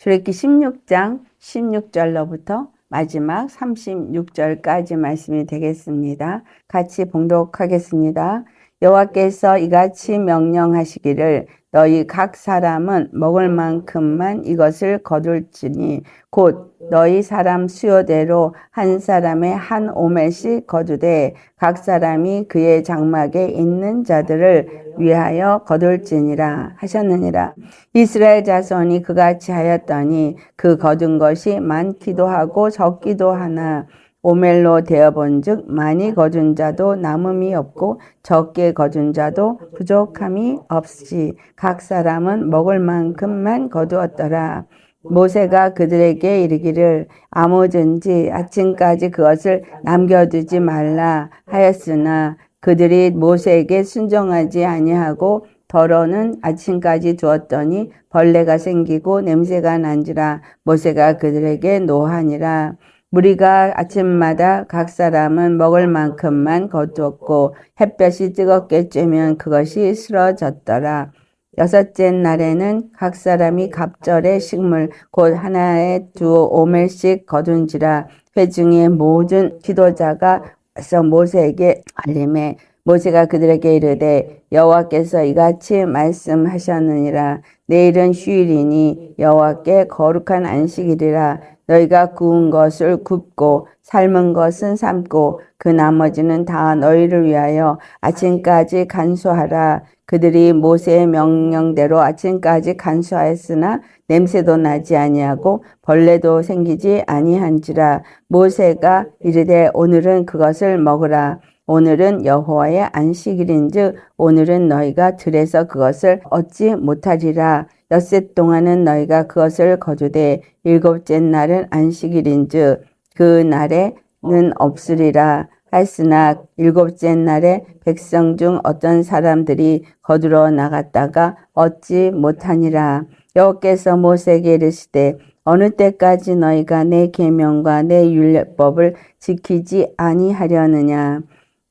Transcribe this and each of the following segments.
출애굽기 16장 16절로부터 마지막 36절까지 말씀이 되겠습니다. 같이 봉독하겠습니다. 여호와께서 이같이 명령하시기를 너희 각 사람은 먹을 만큼만 이것을 거둘지니 곧 너희 사람 수요대로 한 사람의 한 오멜씩 거두되 각 사람이 그의 장막에 있는 자들을 위하여 거둘지니라 하셨느니라. 이스라엘 자손이 그같이 하였더니 그 거둔 것이 많기도 하고 적기도 하나 오멜로 되어본즉 많이 거둔 자도 남음이 없고 적게 거둔 자도 부족함이 없이 각 사람은 먹을 만큼만 거두었더라. 모세가 그들에게 이르기를 아무든지 아침까지 그것을 남겨두지 말라 하였으나 그들이 모세에게 순종하지 아니하고 더러는 아침까지 두었더니 벌레가 생기고 냄새가 난지라 모세가 그들에게 노하니라. 무리가 아침마다 각 사람은 먹을 만큼만 거두었고 햇볕이 뜨겁게 쬐면 그것이 쓰러졌더라. 여섯째 날에는 각 사람이 갑절의 식물 곧 하나에 2오멜씩 거둔지라. 회중의 모든 지도자가 와서 모세에게 알림해 모세가 그들에게 이르되 여호와께서 이같이 말씀하셨느니라. 내일은 휴일이니 여호와께 거룩한 안식일이라. 너희가 구운 것을 굽고 삶은 것은 삶고 그 나머지는 다 너희를 위하여 아침까지 간수하라. 그들이 모세의 명령대로 아침까지 간수하였으나 냄새도 나지 아니하고 벌레도 생기지 아니한지라. 모세가 이르되 오늘은 그것을 먹으라. 오늘은 여호와의 안식일인즉 오늘은 너희가 들에서 그것을 얻지 못하리라. 엿새 동안은 너희가 그것을 거두되 일곱째 날은 안식일인즉 그 날에는 없으리라. 하였으나 일곱째 날에 백성 중 어떤 사람들이 거두러 나갔다가 얻지 못하니라. 여호와께서 모세에게 이르시되 어느 때까지 너희가 내 계명과 내 율법을 지키지 아니하려느냐.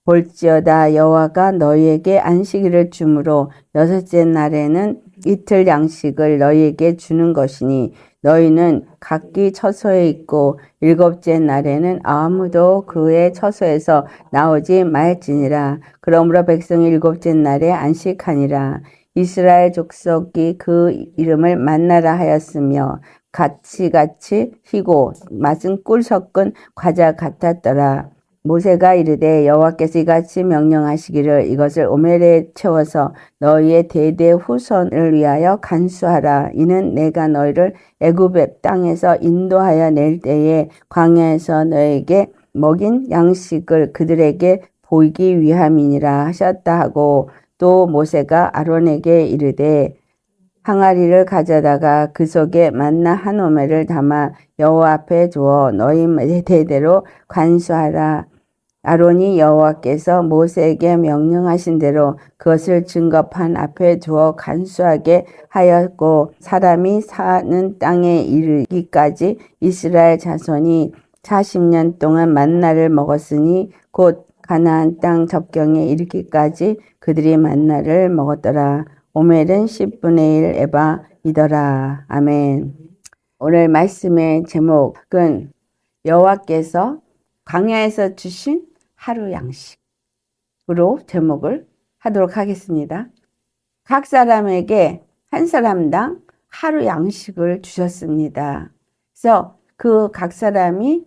볼지어다 여호와가 너희에게 안식일을 주므로 여섯째 날에는 이틀 양식을 너희에게 주는 것이니 너희는 각기 처소에 있고 일곱째 날에는 아무도 그의 처소에서 나오지 말지니라. 그러므로 백성이 일곱째 날에 안식하니라. 이스라엘 족속이 그 이름을 만나라 하였으며 같이 희고 맛은 꿀 섞은 과자 같았더라. 모세가 이르되 여호와께서 이같이 명령하시기를 이것을 오멜에 채워서 너희의 대대 후손을 위하여 간수하라. 이는 내가 너희를 애굽의 땅에서 인도하여 낼 때에 광야에서 너희에게 먹인 양식을 그들에게 보이기 위함이니라 하셨다 하고 또 모세가 아론에게 이르되 항아리를 가져다가 그 속에 만나 한 오멜을 담아 여호와 앞에 두어 너희 대대로 간수하라. 아론이 여호와께서 모세에게 명령하신 대로 그것을 증거판 앞에 두어 간수하게 하였고 사람이 사는 땅에 이르기까지 이스라엘 자손이 40년 동안 만나를 먹었으니 곧 가나안 땅 접경에 이르기까지 그들이 만나를 먹었더라. 오멜은 10분의 1 에바이더라. 아멘. 오늘 말씀의 제목은 여호와께서 광야에서 주신 하루 양식으로 제목을 하도록 하겠습니다. 각 사람에게 한 사람당 하루 양식을 주셨습니다. 그래서 그 각 사람이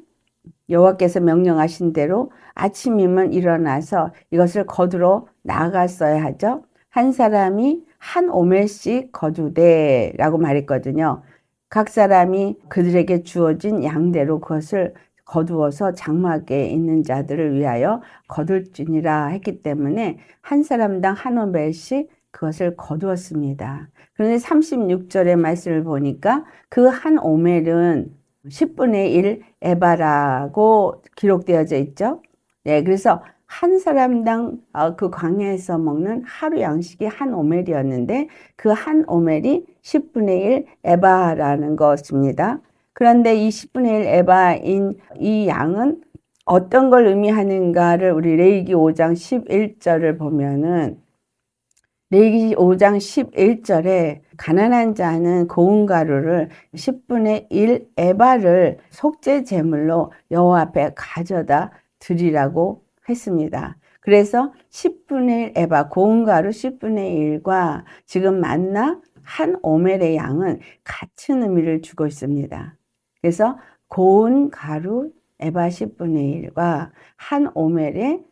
여호와께서 명령하신 대로 아침이면 일어나서 이것을 거두러 나갔어야 하죠. 한 사람이 한 오멜씩 거두되 라고 말했거든요. 각 사람이 그들에게 주어진 양대로 그것을 거두어서 장막에 있는 자들을 위하여 거둘지니라 했기 때문에 한 사람당 한 오멜씩 그것을 거두었습니다. 그런데 36절의 말씀을 보니까 그 한 오멜은 10분의 1 에바라고 기록되어져 있죠. 네, 그래서 한 사람당 그 광야에서 먹는 하루 양식이 한 오멜이었는데 그 한 오멜이 10분의 1 에바라는 것입니다. 그런데 이 10분의 1 에바인 이 양은 어떤 걸 의미하는가를 우리 레위기 5장 11절을 보면은 레위기 5장 11절에 가난한 자는 고운 가루를 10분의 1 에바를 속죄 제물로 여호와 앞에 가져다 드리라고 했습니다. 그래서 10분의 1 에바 고운 가루 10분의 1과 지금 만나 한 오멜의 양은 같은 의미를 주고 있습니다. 그래서 고운 가루 에바 10분의 1과 한 오멜의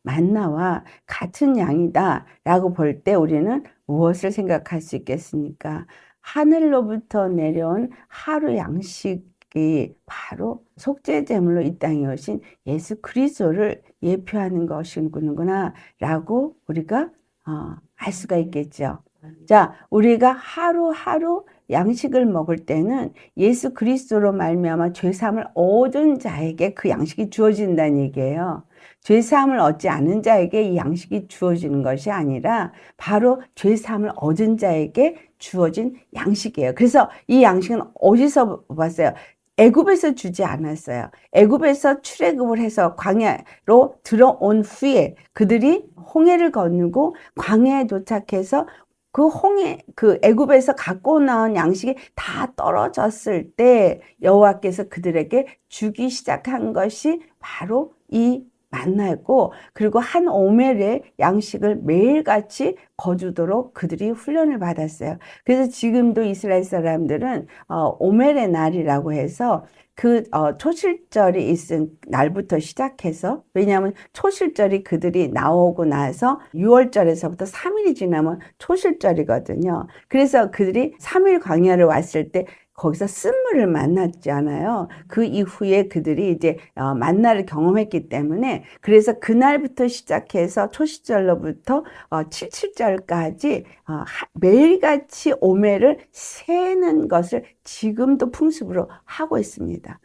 만나와 같은 양이다 라고 볼 때 우리는 무엇을 생각할 수 있겠습니까? 하늘로부터 내려온 하루 양식이 바로 속죄제물로 이 땅에 오신 예수 그리스도를 예표하는 것이구나 라고 우리가 알 수가 있겠죠. 자, 우리가 하루하루 양식을 먹을 때는 예수 그리스도로 말미암아 죄사함을 얻은 자에게 그 양식이 주어진다는 얘기예요. 죄사함을 얻지 않은 자에게 이 양식이 주어지는 것이 아니라 바로 죄사함을 얻은 자에게 주어진 양식이에요. 그래서 이 양식은 어디서 봤어요? 애굽에서 주지 않았어요. 애굽에서 출애굽을 해서 광야로 들어온 후에 그들이 홍해를 건너고 광야에 도착해서 그 애굽에서 갖고 나온 양식이 다 떨어졌을 때 여호와께서 그들에게 주기 시작한 것이 바로 이 만나였고, 그리고 한 오멜의 양식을 매일같이 거두도록 그들이 훈련을 받았어요. 그래서 지금도 이스라엘 사람들은 오멜의 날이라고 해서 초실절이 있은 날부터 시작해서, 왜냐하면 초실절이 그들이 나오고 나서 6월절에서부터 3일이 지나면 초실절이거든요. 그래서 그들이 3일 광야를 왔을 때 거기서 쓴물을 만났잖아요. 그 이후에 그들이 이제 만나를 경험했기 때문에, 그래서 그날부터 시작해서 초실절로부터 77절까지 매일같이 오멜을 세는 것을 지금도 풍습으로 하고 있습니다.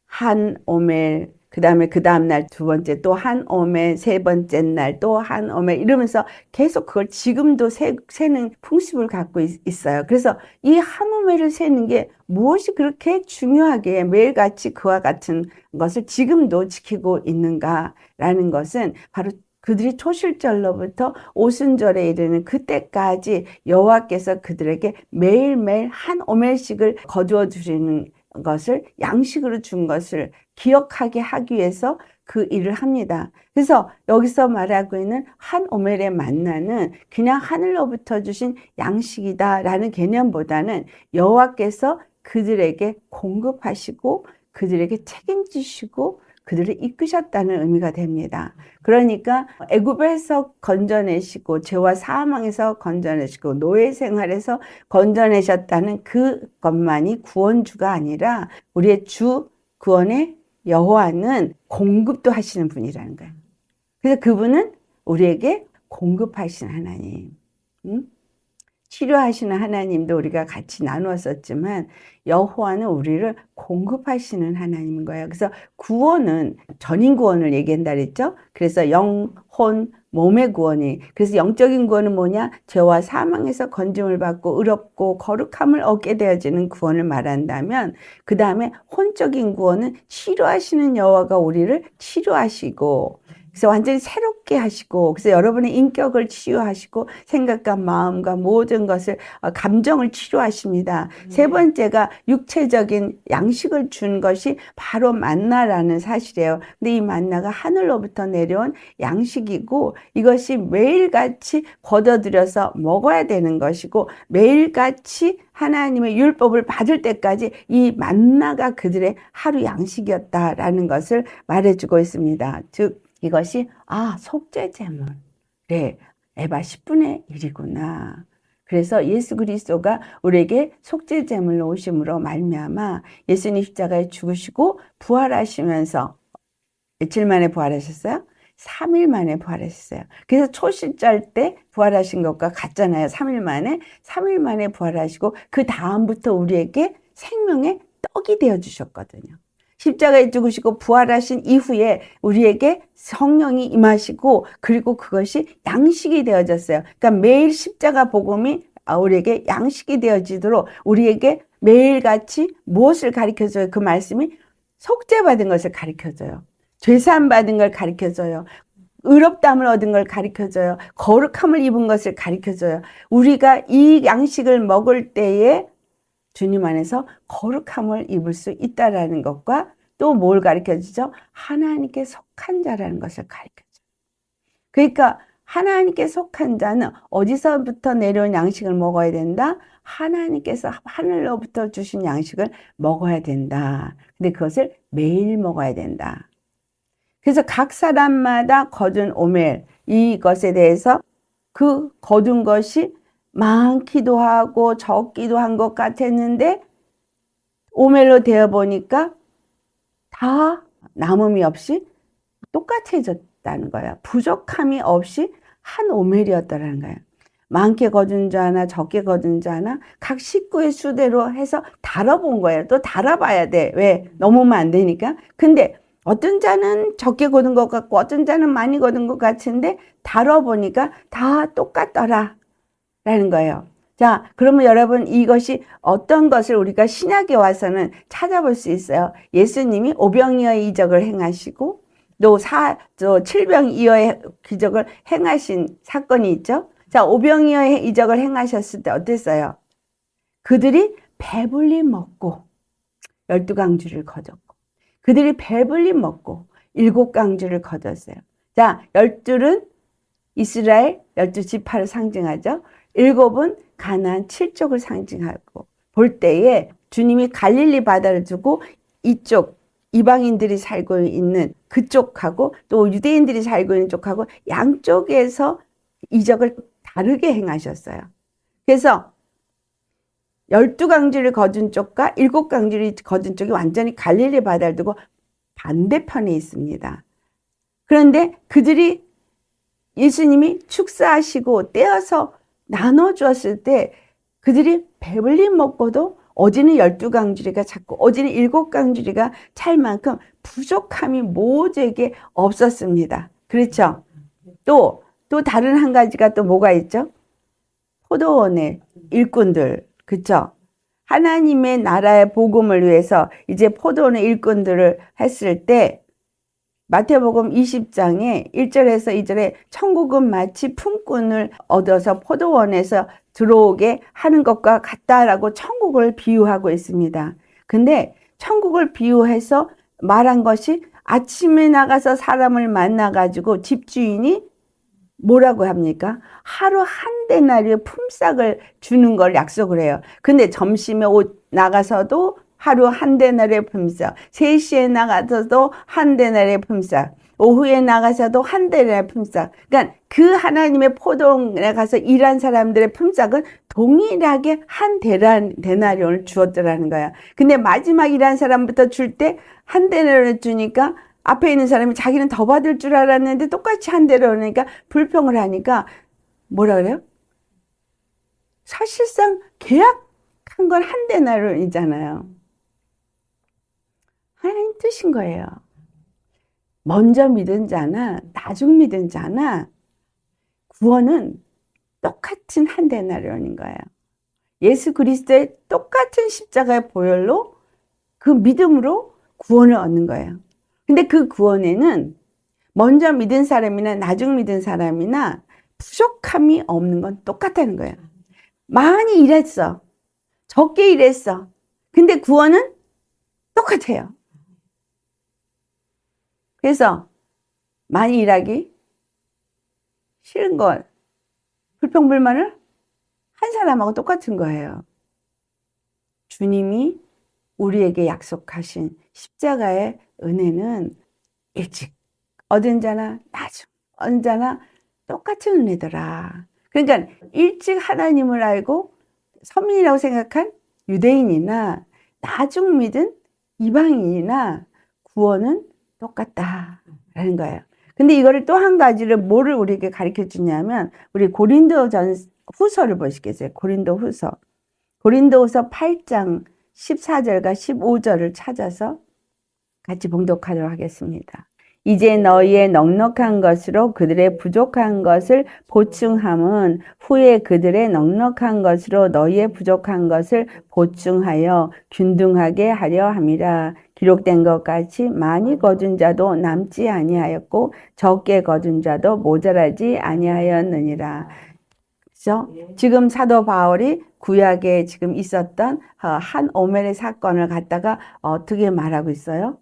한 오멜, 그 다음 날 두 번째 또 한 오멜, 세 번째 날 또 한 오멜, 이러면서 계속 그걸 지금도 세는 풍습을 갖고 있어요. 그래서 이 한 오멜을 세는 게 무엇이 그렇게 중요하게 매일같이 그와 같은 것을 지금도 지키고 있는가라는 것은 바로 그들이 초실절로부터 오순절에 이르는 그때까지 여호와께서 그들에게 매일매일 한 오멜씩을 거두어 주시는 것을, 양식으로 준 것을 기억하게 하기 위해서 그 일을 합니다. 그래서 여기서 말하고 있는 한 오멜의 만나는 그냥 하늘로부터 주신 양식이다 라는 개념보다는 여호와께서 그들에게 공급하시고 그들에게 책임지시고 그들을 이끄셨다는 의미가 됩니다. 그러니까 애굽에서 건져내시고 죄와 사망에서 건져내시고 노예 생활에서 건져내셨다는 그것만이 구원주가 아니라 우리의 주 구원의 여호와는 공급도 하시는 분이라는 거예요. 그래서 그분은 우리에게 공급하시는 하나님, 치료하시는 하나님도 우리가 같이 나누었었지만 여호와는 우리를 공급하시는 하나님인 거예요. 그래서 구원은 전인 구원을 얘기한다 그랬죠. 그래서 영, 혼, 몸의 구원이, 그래서 영적인 구원은 뭐냐? 죄와 사망에서 건짐을 받고 의롭고 거룩함을 얻게 되어지는 구원을 말한다면, 그 다음에 혼적인 구원은 치료하시는 여호와가 우리를 치료하시고, 그래서 완전히 새롭게 하시고, 그래서 여러분의 인격을 치유하시고 생각과 마음과 모든 것을, 감정을 치료하십니다. 세 번째가 육체적인 양식을 준 것이 바로 만나라는 사실이에요. 근데 이 만나가 하늘로부터 내려온 양식이고 이것이 매일같이 거둬들여서 먹어야 되는 것이고, 매일같이 하나님의 율법을 받을 때까지 이 만나가 그들의 하루 양식이었다라는 것을 말해주고 있습니다. 즉 이것이 속죄제물, 그래, 에바 10분의 1이구나. 그래서 예수 그리스도가 우리에게 속죄제물로 오심으로 말미암아 예수님 십자가에 죽으시고 부활하시면서 며칠 만에 부활하셨어요? 3일 만에 부활하셨어요. 그래서 초실절 때 부활하신 것과 같잖아요. 3일 만에 부활하시고 그 다음부터 우리에게 생명의 떡이 되어주셨거든요. 십자가에 죽으시고 부활하신 이후에 우리에게 성령이 임하시고 그리고 그것이 양식이 되어졌어요. 그러니까 매일 십자가 복음이 우리에게 양식이 되어지도록 우리에게 매일같이 무엇을 가르쳐줘요? 그 말씀이 속죄받은 것을 가르쳐줘요. 죄사함 받은 걸 가르쳐줘요. 의롭다함을 얻은 걸 가르쳐줘요. 거룩함을 입은 것을 가르쳐줘요. 우리가 이 양식을 먹을 때에 주님 안에서 거룩함을 입을 수 있다라는 것과 또 뭘 가르쳐주죠? 하나님께 속한 자라는 것을 가르쳐줘요. 그러니까 하나님께 속한 자는 어디서부터 내려온 양식을 먹어야 된다? 하나님께서 하늘로부터 주신 양식을 먹어야 된다. 근데 그것을 매일 먹어야 된다. 그래서 각 사람마다 거둔 오멜, 이것에 대해서 그 거둔 것이 많기도 하고 적기도 한 것 같았는데 오멜로 되어 보니까 다 남음이 없이 똑같아졌다는 거예요. 부족함이 없이 한 오멜이었다는 거예요. 많게 거둔 자 하나 적게 거둔 자 하나 각 식구의 수대로 해서 달아본 거예요. 또 달아봐야 돼. 왜? 넘으면 안 되니까. 근데 어떤 자는 적게 거둔 것 같고 어떤 자는 많이 거둔 것 같은데 달아보니까 다 똑같더라 라는 거예요. 자, 그러면 여러분 이것이 어떤 것을 우리가 신약에 와서는 찾아볼 수 있어요. 예수님이 오병이어의 이적을 행하시고 또 7병이어의 기적을 행하신 사건이 있죠. 자, 오병이어의 이적을 행하셨을 때 어땠어요? 그들이 배불리 먹고 12강주를 거뒀고 그들이 배불리 먹고 7강주를 거뒀어요. 자, 12는 이스라엘 12지파를 상징하죠. 7은 가나안 7족을 상징하고 볼 때에 주님이 갈릴리 바다를 두고 이쪽 이방인들이 살고 있는 그쪽하고 또 유대인들이 살고 있는 쪽하고 양쪽에서 이적을 다르게 행하셨어요. 그래서 12강주를 거둔 쪽과 7강주를 거둔 쪽이 완전히 갈릴리 바다를 두고 반대편에 있습니다. 그런데 그들이 예수님이 축사하시고 떼어서 나눠주었을 때 그들이 배불리 먹고도 어제는 12강주리가 작고 어제는 7강주리가 찰 만큼 부족함이 모두에게 없었습니다. 그렇죠? 또 다른 한 가지가 또 뭐가 있죠? 포도원의 일꾼들, 그렇죠? 하나님의 나라의 복음을 위해서 이제 포도원의 일꾼들을 했을 때 마태복음 20장에 1절에서 2절에 천국은 마치 품꾼을 얻어서 포도원에서 들어오게 하는 것과 같다라고 천국을 비유하고 있습니다. 근데 천국을 비유해서 말한 것이 아침에 나가서 사람을 만나가지고 집주인이 뭐라고 합니까? 하루 한 데나리의 품삯을 주는 걸 약속을 해요. 근데 점심에 나가서도 하루 한 데나리의 품삯, 3시에 나가서도 한 데나리의 품삯, 오후에 나가서도 한 데나리의 품삯. 그러니까 그 하나님의 포도원에 가서 일한 사람들의 품삯은 동일하게 한 데나리온을 주었더라는 거야. 근데 마지막 일한 사람부터 줄 때 한 데나리온을 주니까 앞에 있는 사람이 자기는 더 받을 줄 알았는데 똑같이 한 데나리온이니까 불평을 하니까 뭐라 그래요? 사실상 계약한 건 한 데나리온이잖아요. 하나님 뜻인 거예요. 먼저 믿은 자나 나중 믿은 자나 구원은 똑같은 한 데나리온인 거예요. 예수 그리스도의 똑같은 십자가의 보혈로 그 믿음으로 구원을 얻는 거예요. 근데 그 구원에는 먼저 믿은 사람이나 나중 믿은 사람이나 부족함이 없는 건 똑같다는 거예요. 많이 일했어. 적게 일했어. 근데 구원은 똑같아요. 그래서 많이 일하기 싫은 건 불평불만을 한 사람하고 똑같은 거예요. 주님이 우리에게 약속하신 십자가의 은혜는 일찍 얻은 자나 나중 얻은 자나 똑같은 은혜더라. 그러니까 일찍 하나님을 알고 서민이라고 생각한 유대인이나 나중 믿은 이방인이나 구원은 똑같다라는 거예요. 근데 이거를 또 한 가지를 뭐를 우리에게 가르쳐 주냐면 우리 고린도전 후서를 보시겠어요? 고린도후서 8장 14절과 15절을 찾아서 같이 봉독하도록 하겠습니다. 이제 너희의 넉넉한 것으로 그들의 부족한 것을 보충함은 후에 그들의 넉넉한 것으로 너희의 부족한 것을 보충하여 균등하게 하려 함이라. 기록된 것 같이 많이 거둔 자도 남지 아니하였고 적게 거둔 자도 모자라지 아니하였느니라. 그렇죠? 지금 사도 바울이 구약에 지금 있었던 한 오멜의 사건을 갖다가 어떻게 말하고 있어요?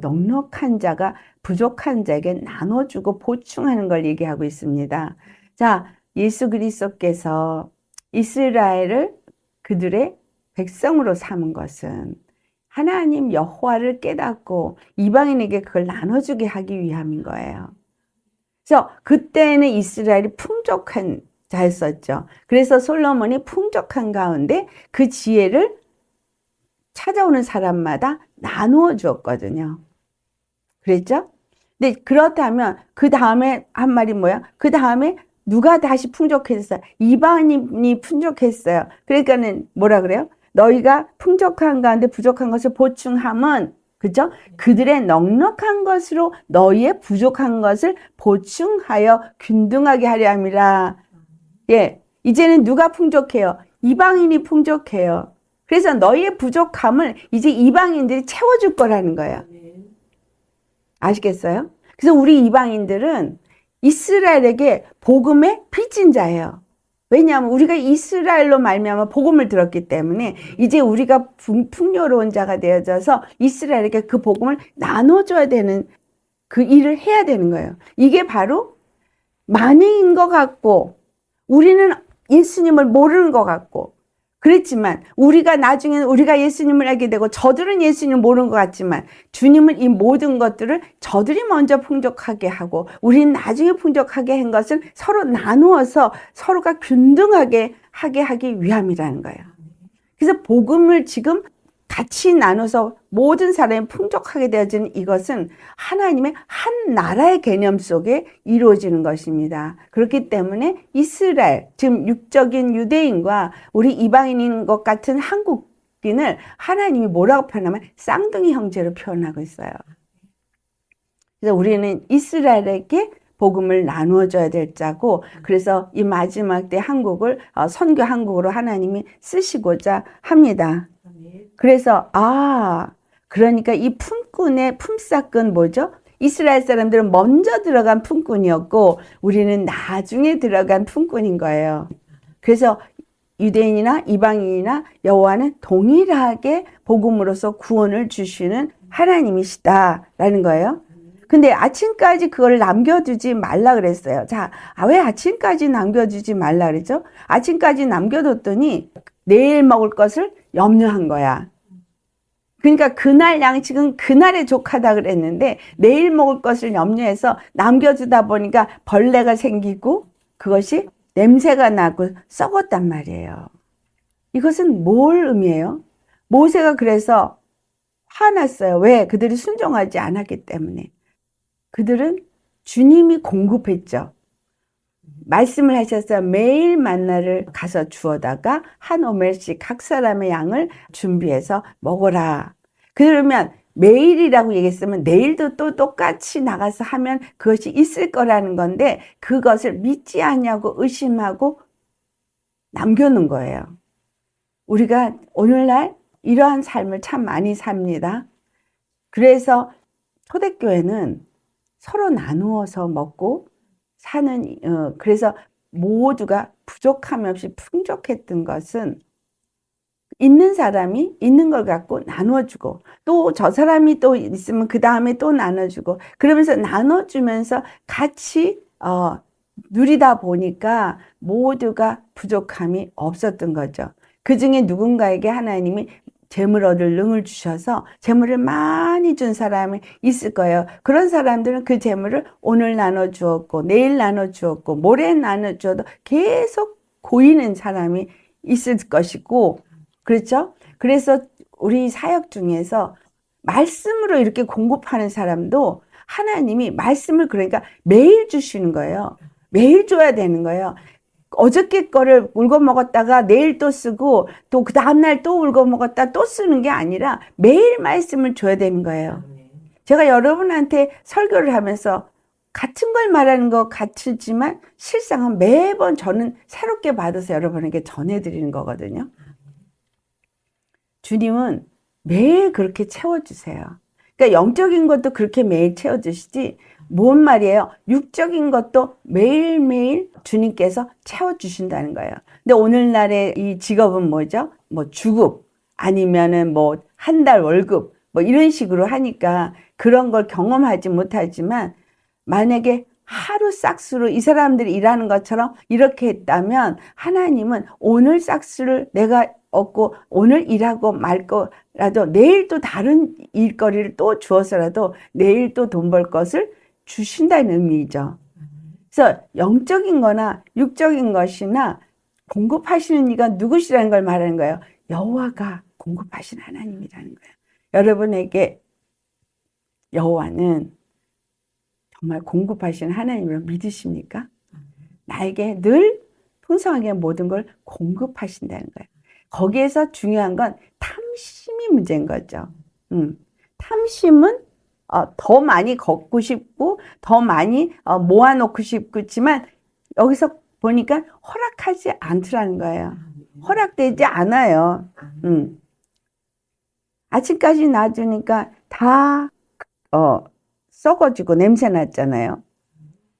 넉넉한 자가 부족한 자에게 나눠주고 보충하는 걸 얘기하고 있습니다. 자, 예수 그리스도께서 이스라엘을 그들의 백성으로 삼은 것은 하나님 여호와를 깨닫고 이방인에게 그걸 나눠주게 하기 위함인 거예요. 그래서 그때는 이스라엘이 풍족한 자였었죠. 그래서 솔로몬이 풍족한 가운데 그 지혜를 찾아오는 사람마다 나누어 주었거든요. 그랬죠? 근데 그렇다면 그 다음에 한 말이 뭐야? 그 다음에 누가 다시 풍족했어요? 이방인이 풍족했어요. 그러니까는 뭐라 그래요? 너희가 풍족한 가운데 부족한 것을 보충함은, 그죠? 그들의 넉넉한 것으로 너희의 부족한 것을 보충하여 균등하게 하려 함이라. 예, 이제는 누가 풍족해요? 이방인이 풍족해요. 그래서 너희의 부족함을 이제 이방인들이 채워줄 거라는 거예요. 아시겠어요? 그래서 우리 이방인들은 이스라엘에게 복음의 빚진 자예요. 왜냐하면 우리가 이스라엘로 말미암아 복음을 들었기 때문에 이제 우리가 풍요로운 자가 되어져서 이스라엘에게 그 복음을 나눠줘야 되는 그 일을 해야 되는 거예요. 이게 바로 만행인 것 같고 우리는 예수님을 모르는 것 같고 그랬지만 우리가 나중에는 우리가 예수님을 알게 되고 저들은 예수님을 모르는 것 같지만 주님은 이 모든 것들을 저들이 먼저 풍족하게 하고 우리는 나중에 풍족하게 한 것을 서로 나누어서 서로가 균등하게 하게 하기 위함이라는 거예요. 그래서 복음을 지금 같이 나눠서 모든 사람이 풍족하게 되어지는 이것은 하나님의 한 나라의 개념 속에 이루어지는 것입니다. 그렇기 때문에 이스라엘, 지금 육적인 유대인과 우리 이방인인 것 같은 한국인을 하나님이 뭐라고 표현하면 쌍둥이 형제로 표현하고 있어요. 그래서 우리는 이스라엘에게 복음을 나누어줘야 될 자고, 그래서 이 마지막 때 한국을 선교 한국으로 하나님이 쓰시고자 합니다. 그래서 그러니까 이 품꾼의 품삯은 뭐죠? 이스라엘 사람들은 먼저 들어간 품꾼이었고 우리는 나중에 들어간 품꾼인 거예요. 그래서 유대인이나 이방인이나 여호와는 동일하게 복음으로서 구원을 주시는 하나님이시다라는 거예요. 근데 아침까지 그걸 남겨두지 말라 그랬어요. 자, 왜 아침까지 남겨두지 말라 그랬죠? 아침까지 남겨뒀더니 내일 먹을 것을 염려한 거야. 그러니까 그날 양식은 그날에 족하다 그랬는데 내일 먹을 것을 염려해서 남겨두다 보니까 벌레가 생기고 그것이 냄새가 나고 썩었단 말이에요. 이것은 뭘 의미해요? 모세가 그래서 화났어요. 왜? 그들이 순종하지 않았기 때문에. 그들은 주님이 공급했죠. 말씀을 하셨어요. 매일 만나를 가서 주어다가 한 오멜씩 각 사람의 양을 준비해서 먹어라. 그러면 매일이라고 얘기했으면 내일도 또 똑같이 나가서 하면 그것이 있을 거라는 건데 그것을 믿지 않냐고 의심하고 남겨놓은 거예요. 우리가 오늘날 이러한 삶을 참 많이 삽니다. 그래서 초대교회는 서로 나누어서 먹고 사는, 그래서 모두가 부족함이 없이 풍족했던 것은 있는 사람이 있는 걸 갖고 나눠주고 또 저 사람이 또 있으면 그 다음에 또 나눠주고 그러면서 나눠주면서 같이 누리다 보니까 모두가 부족함이 없었던 거죠. 그 중에 누군가에게 하나님이 재물 얻을 능을 주셔서 재물을 많이 준 사람이 있을 거예요. 그런 사람들은 그 재물을 오늘 나눠주었고 내일 나눠주었고 모레 나눠주어도 계속 고이는 사람이 있을 것이고 그렇죠? 그래서 우리 사역 중에서 말씀으로 이렇게 공급하는 사람도 하나님이 말씀을 그러니까 매일 주시는 거예요. 매일 줘야 되는 거예요. 어저께 거를 울고 먹었다가 내일 또 쓰고 또 그 다음날 또 울고 먹었다 또 쓰는 게 아니라 매일 말씀을 줘야 되는 거예요. 제가 여러분한테 설교를 하면서 같은 걸 말하는 것 같지만 실상은 매번 저는 새롭게 받아서 여러분에게 전해드리는 거거든요. 주님은 매일 그렇게 채워주세요. 그러니까 영적인 것도 그렇게 매일 채워주시지, 뭔 말이에요? 육적인 것도 매일매일 주님께서 채워주신다는 거예요. 근데 오늘날의 이 직업은 뭐죠? 뭐 주급, 아니면은 뭐 한 달 월급, 뭐 이런 식으로 하니까 그런 걸 경험하지 못하지만, 만약에 하루 싹수로 이 사람들이 일하는 것처럼 이렇게 했다면 하나님은 오늘 싹수를 내가 얻고 오늘 일하고 말 거라도 내일 또 다른 일거리를 또 주어서라도 내일 또 돈 벌 것을 주신다는 의미죠. 그래서 영적인 거나 육적인 것이나 공급하시는 이가 누구시라는 걸 말하는 거예요. 여호와가 공급하신 하나님이라는 거예요. 여러분에게 여호와는 정말 공급하시는 하나님을 믿으십니까? 나에게 늘 풍성하게 모든 걸 공급하신다는 거예요. 거기에서 중요한 건 탐심이 문제인 거죠. 탐심은 더 많이 걷고 싶고 더 많이 모아놓고 싶지만 여기서 보니까 허락하지 않더라는 거예요. 허락되지 않아요. 아침까지 놔두니까 다 썩어지고 냄새 났잖아요.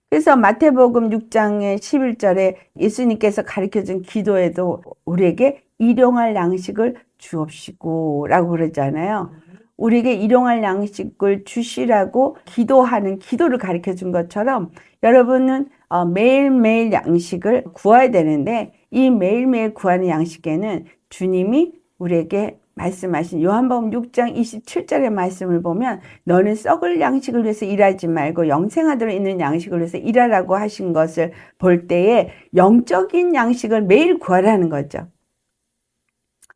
그래서 마태복음 6장의 11절에 예수님께서 가르쳐준 기도에도 우리에게 일용할 양식을 주옵시고 라고 그러잖아요. 우리에게 일용할 양식을 주시라고 기도하는 기도를 가르쳐준 것처럼 여러분은 매일매일 양식을 구해야 되는데, 이 매일매일 구하는 양식에는 주님이 우리에게 말씀하신 요한복음 6장 27절의 말씀을 보면 너는 썩을 양식을 위해서 일하지 말고 영생하도록 있는 양식을 위해서 일하라고 하신 것을 볼 때에 영적인 양식을 매일 구하라는 거죠.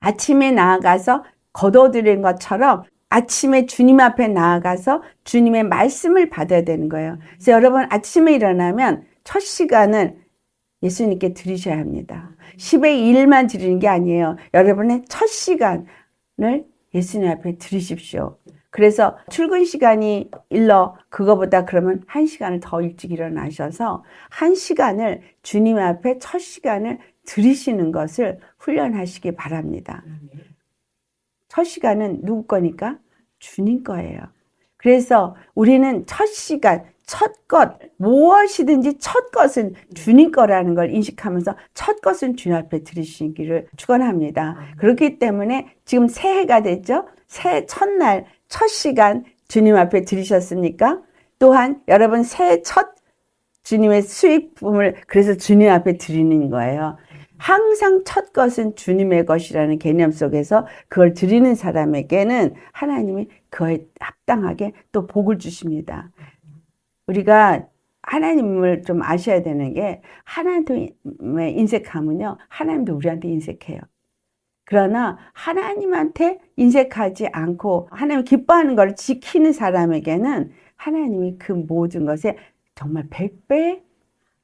아침에 나아가서 거둬들인 것처럼 아침에 주님 앞에 나아가서 주님의 말씀을 받아야 되는 거예요. 그래서 여러분 아침에 일어나면 첫 시간을 예수님께 드리셔야 합니다. 10의 1만 드리는 게 아니에요. 여러분의 첫 시간을 예수님 앞에 드리십시오. 그래서 출근 시간이 그거보다 그러면 1시간을 더 일찍 일어나셔서 1시간을 주님 앞에 첫 시간을 드리시는 것을 훈련하시기 바랍니다. 첫 시간은 누구 거니까? 주님 거예요. 그래서 우리는 첫 시간, 첫 것, 무엇이든지 첫 것은 주님 거라는 걸 인식하면서 첫 것은 주님 앞에 드리시기를 축원합니다. 그렇기 때문에 지금 새해가 됐죠? 새해 첫날, 첫 시간 주님 앞에 드리셨습니까? 또한 여러분 새해 첫 주님의 수익품을 그래서 주님 앞에 드리는 거예요. 항상 첫 것은 주님의 것이라는 개념 속에서 그걸 드리는 사람에게는 하나님이 그에 합당하게 또 복을 주십니다. 우리가 하나님을 좀 아셔야 되는 게, 하나님의 인색하면요, 하나님도 우리한테 인색해요. 그러나 하나님한테 인색하지 않고 하나님 기뻐하는 걸 지키는 사람에게는 하나님이 그 모든 것에 정말 100배,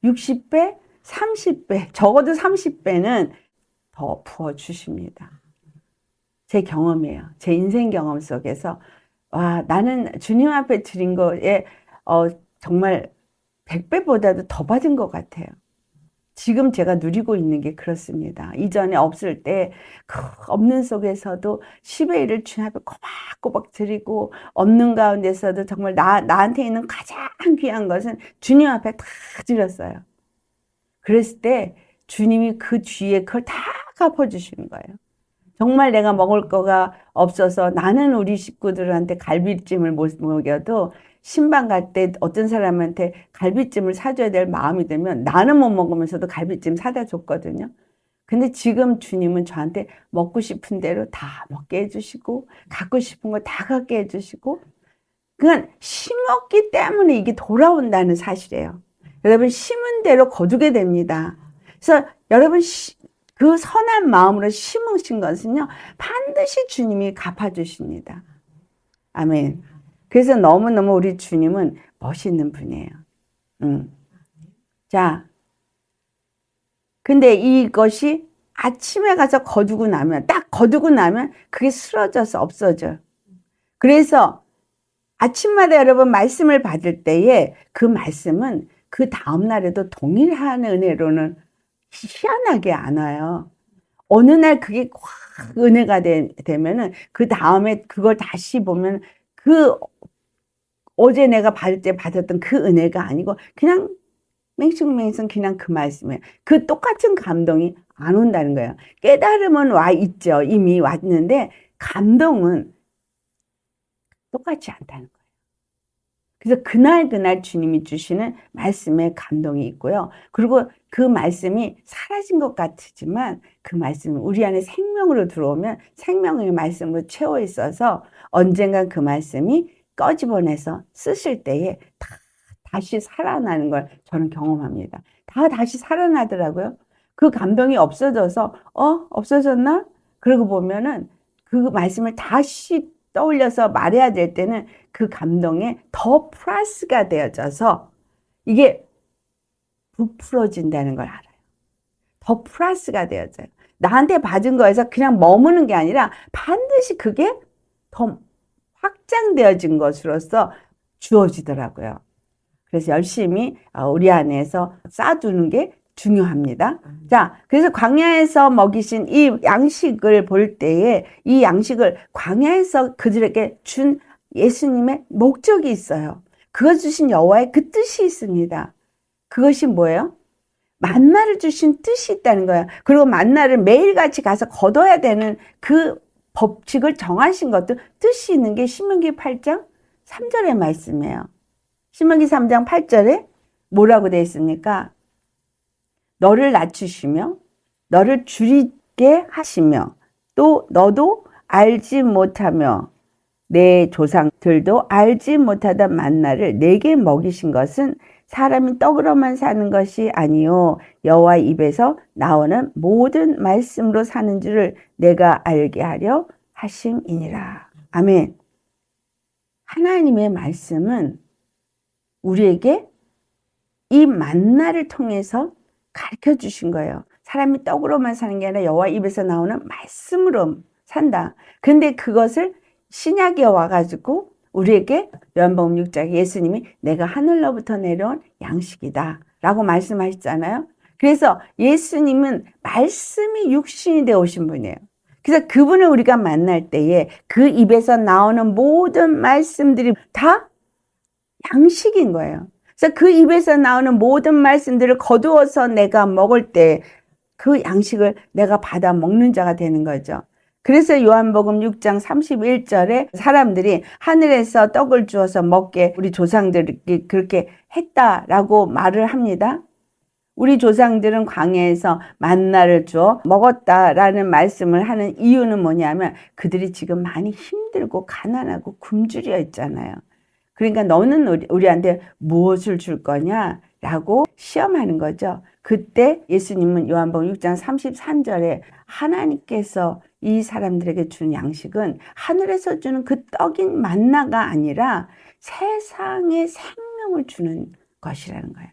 60배, 30배, 적어도 30배는 더 부어주십니다. 제 경험이에요. 제 인생 경험 속에서 와, 나는 주님 앞에 드린 거에 정말 100배보다도 더 받은 것 같아요. 지금 제가 누리고 있는 게 그렇습니다. 이전에 없을 때 없는 속에서도 10의 1을 주님 앞에 꼬박꼬박 드리고, 없는 가운데서도 정말 나한테 있는 가장 귀한 것은 주님 앞에 다 드렸어요. 그랬을 때 주님이 그 뒤에 그걸 다 갚아주시는 거예요. 정말 내가 먹을 거가 없어서 나는 우리 식구들한테 갈비찜을 못 먹여도 신방 갈 때 어떤 사람한테 갈비찜을 사줘야 될 마음이 들면 나는 못 먹으면서도 갈비찜 사다 줬거든요. 근데 지금 주님은 저한테 먹고 싶은 대로 다 먹게 해주시고 갖고 싶은 거 다 갖게 해주시고, 그냥 심었기 때문에 이게 돌아온다는 사실이에요. 여러분 심은 대로 거두게 됩니다. 그래서 여러분 그 선한 마음으로 심으신 것은요 반드시 주님이 갚아주십니다. 아멘. 그래서 너무너무 우리 주님은 멋있는 분이에요. 자, 근데 이것이 아침에 가서 거두고 나면, 딱 거두고 나면 그게 쓰러져서 없어져요. 그래서 아침마다 여러분 말씀을 받을 때에 그 말씀은 그 다음날에도 동일한 은혜로는 희한하게 안 와요. 어느 날 그게 확 은혜가 되면은 그 다음에 그걸 다시 보면 그 어제 내가 받을 때 받았던 그 은혜가 아니고 그냥 맹숭맹숭 그냥 그 말씀이에요. 그 똑같은 감동이 안 온다는 거예요. 깨달음은 와 있죠. 이미 왔는데 감동은 똑같지 않다는 거예요. 그래서 그날 주님이 주시는 말씀에 감동이 있고요. 그리고 그 말씀이 사라진 것 같지만 그 말씀은 우리 안에 생명으로 들어오면 생명의 말씀으로 채워 있어서 언젠간 그 말씀이 꺼집어내서 쓰실 때에 다시 살아나는 걸 저는 경험합니다. 다시 살아나더라고요. 그 감동이 없어져서 없어졌나? 그러고 보면은 그 말씀을 다시 떠올려서 말해야 될 때는 그 감동에 더 플러스가 되어져서 이게 부풀어진다는 걸 알아요. 더 플러스가 되어져요. 나한테 받은 거에서 그냥 머무는 게 아니라 반드시 그게 더 확장되어진 것으로서 주어지더라고요. 그래서 열심히 우리 안에서 쌓아두는 게 중요합니다. 자, 그래서 광야에서 먹이신 이 양식을 볼 때에 이 양식을 광야에서 그들에게 준 예수님의 목적이 있어요. 그거 주신 여호와의 그 뜻이 있습니다. 그것이 뭐예요? 만나를 주신 뜻이 있다는 거예요. 그리고 만나를 매일같이 가서 거둬야 되는 그 법칙을 정하신 것도 뜻이 있는 게 신명기 8장 3절의 말씀이에요. 신명기 3장 8절에 뭐라고 되어 있습니까? 너를 낮추시며 너를 줄이게 하시며 또 너도 알지 못하며 내 조상들도 알지 못하던 만나를 내게 먹이신 것은 사람이 떡으로만 사는 것이 아니요 여호와 입에서 나오는 모든 말씀으로 사는 줄을 내가 알게 하려 하심이니라. 아멘. 하나님의 말씀은 우리에게 이 만나를 통해서 가르쳐 주신 거예요. 사람이 떡으로만 사는 게 아니라 여호와 입에서 나오는 말씀으로 산다. 근데 그것을 신약에 와가지고 우리에게 요한복음 6장에 예수님이 내가 하늘로부터 내려온 양식이다 라고 말씀하셨잖아요. 그래서 예수님은 말씀이 육신이 되어 오신 분이에요. 그래서 그분을 우리가 만날 때에 그 입에서 나오는 모든 말씀들이 다 양식인 거예요. 그래서 그 입에서 나오는 모든 말씀들을 거두어서 내가 먹을 때 그 양식을 내가 받아 먹는 자가 되는 거죠. 그래서 요한복음 6장 31절에 사람들이 하늘에서 떡을 주어서 먹게 우리 조상들이 그렇게 했다라고 말을 합니다. 우리 조상들은 광야에서 만나를 주어 먹었다라는 말씀을 하는 이유는 뭐냐면 그들이 지금 많이 힘들고 가난하고 굶주려 있잖아요. 그러니까 너는 우리한테 무엇을 줄 거냐라고 시험하는 거죠. 그때 예수님은 요한복음 6장 33절에 하나님께서 이 사람들에게 준 양식은 하늘에서 주는 그 떡인 만나가 아니라 세상에 생명을 주는 것이라는 거예요.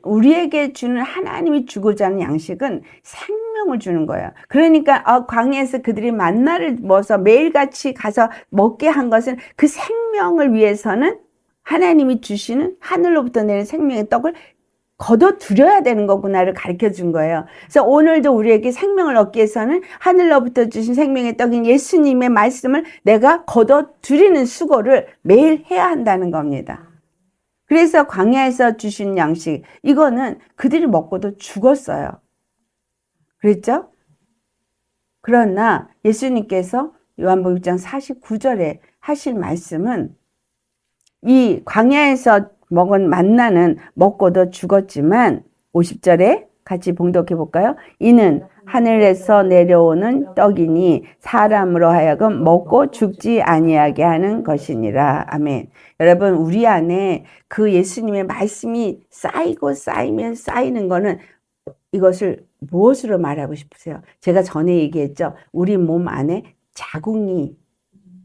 우리에게 주는 하나님이 주고자 하는 양식은 생명을 주는 거예요. 그러니까 광야에서 그들이 만나를 먹어서 매일같이 가서 먹게 한 것은 그 생명을 위해서는 하나님이 주시는 하늘로부터 내린 생명의 떡을 거둬들여야 되는 거구나를 가르쳐 준 거예요. 그래서 오늘도 우리에게 생명을 얻기 위해서는 하늘로부터 주신 생명의 떡인 예수님의 말씀을 내가 거둬들이는 수고를 매일 해야 한다는 겁니다. 그래서 광야에서 주신 양식, 이거는 그들이 먹고도 죽었어요. 그랬죠? 그러나 예수님께서 요한복음 6장 49절에 하실 말씀은 이 광야에서 먹은 만나는 먹고도 죽었지만 50절에 같이 봉독해 볼까요? 이는 하늘에서 내려오는 떡이니 사람으로 하여금 먹고 죽지 아니하게 하는 것이니라. 아멘. 여러분, 우리 안에 그 예수님의 말씀이 쌓이고 쌓이면 쌓이는 거는 이것을 무엇으로 말하고 싶으세요? 제가 전에 얘기했죠. 우리 몸 안에 자궁이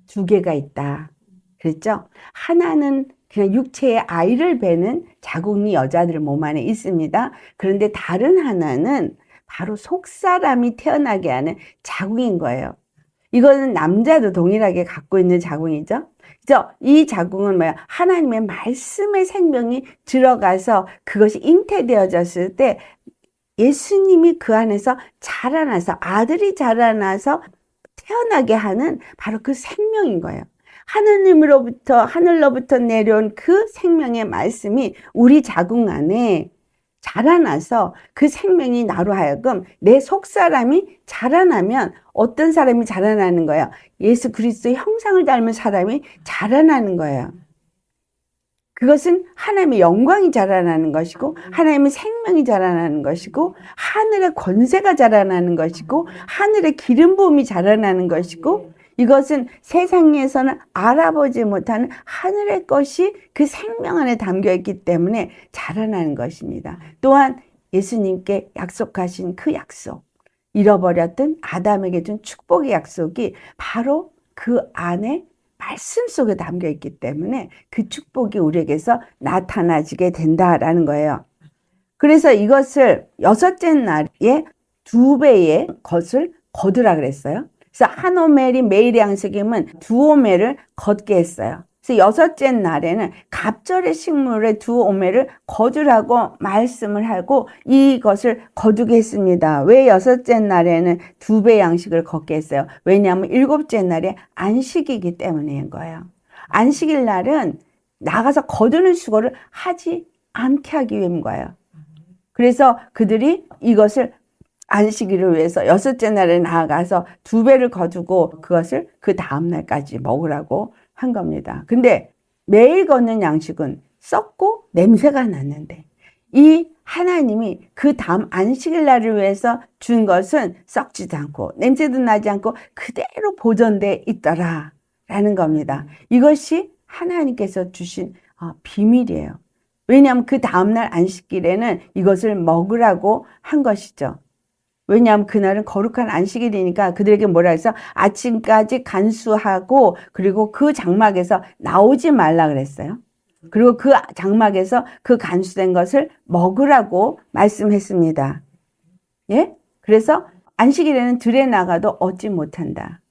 2개가 있다. 그랬죠? 하나는 그냥 육체의 아이를 베는 자궁이 여자들 몸 안에 있습니다. 그런데 다른 하나는 바로 속사람이 태어나게 하는 자궁인 거예요. 이거는 남자도 동일하게 갖고 있는 자궁이죠. 그죠? 이 자궁은 뭐야? 하나님의 말씀의 생명이 들어가서 그것이 잉태되어졌을 때 예수님이 그 안에서 자라나서 아들이 자라나서 태어나게 하는 바로 그 생명인 거예요. 하늘로부터 내려온 그 생명의 말씀이 우리 자궁 안에 자라나서 그 생명이 나로 하여금 내 속사람이 자라나면 어떤 사람이 자라나는 거예요? 예수 그리스도의 형상을 닮은 사람이 자라나는 거예요. 그것은 하나님의 영광이 자라나는 것이고 하나님의 생명이 자라나는 것이고 하늘의 권세가 자라나는 것이고 하늘의 기름 부음이 자라나는 것이고 이것은 세상에서는 알아보지 못하는 하늘의 것이 그 생명 안에 담겨 있기 때문에 자라나는 것입니다. 또한 예수님께 약속하신 그 약속, 잃어버렸던 아담에게 준 축복의 약속이 바로 그 안에 말씀 속에 담겨 있기 때문에 그 축복이 우리에게서 나타나지게 된다라는 거예요. 그래서 이것을 여섯째 날에 2배의 것을 거두라 그랬어요. 그래서 한 오멜이 매일의 양식이면 2오멜을 걷게 했어요. 그래서 여섯째 날에는 갑절의 식물의 2오멜을 거두라고 말씀을 하고 이것을 거두게 했습니다. 왜 여섯째 날에는 2배 양식을 걷게 했어요? 왜냐하면 일곱째 날에 안식이기 때문인 거예요. 안식일 날은 나가서 거두는 수고를 하지 않게 하기 위한 거예요. 그래서 그들이 이것을 안식일을 위해서 여섯째 날에 나아가서 2배를 거두고 그것을 그 다음 날까지 먹으라고 한 겁니다. 근데 매일 걷는 양식은 썩고 냄새가 났는데 이 하나님이 그 다음 안식일 날을 위해서 준 것은 썩지도 않고 냄새도 나지 않고 그대로 보존돼 있더라 라는 겁니다. 이것이 하나님께서 주신 비밀이에요. 왜냐하면 그 다음날 안식일에는 이것을 먹으라고 한 것이죠. 왜냐하면 그날은 거룩한 안식일이니까 그들에게 뭐라 해서 아침까지 간수하고 그리고 그 장막에서 나오지 말라 그랬어요. 그리고 그 장막에서 그 간수된 것을 먹으라고 말씀했습니다. 예? 그래서 안식일에는 들에 나가도 얻지 못한다.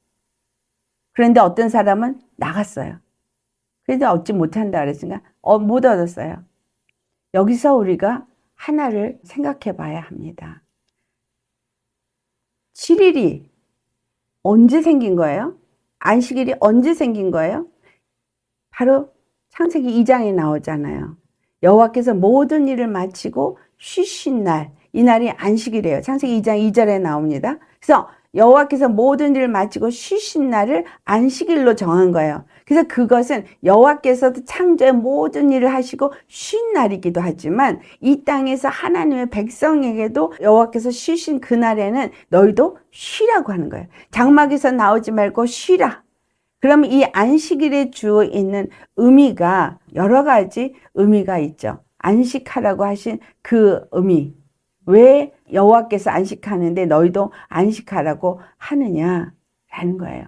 그런데 어떤 사람은 나갔어요. 그래도 얻지 못한다 그랬으니까 못 얻었어요. 여기서 우리가 하나를 생각해 봐야 합니다. 7일이 언제 생긴 거예요? 안식일이 언제 생긴 거예요? 바로 창세기 2장에 나오잖아요. 여호와께서 모든 일을 마치고 쉬신 날, 이 날이 안식일이에요. 창세기 2장 2절에 나옵니다. 그래서 여호와께서 모든 일을 마치고 쉬신 날을 안식일로 정한 거예요. 그래서 그것은 여호와께서도 창조의 모든 일을 하시고 쉰 날이기도 하지만 이 땅에서 하나님의 백성에게도 여호와께서 쉬신 그날에는 너희도 쉬라고 하는 거예요. 장막에서 나오지 말고 쉬라. 그러면 이 안식일에 주어 있는 의미가 여러 가지 의미가 있죠. 안식하라고 하신 그 의미. 왜 여호와께서 안식하는데 너희도 안식하라고 하느냐라는 거예요.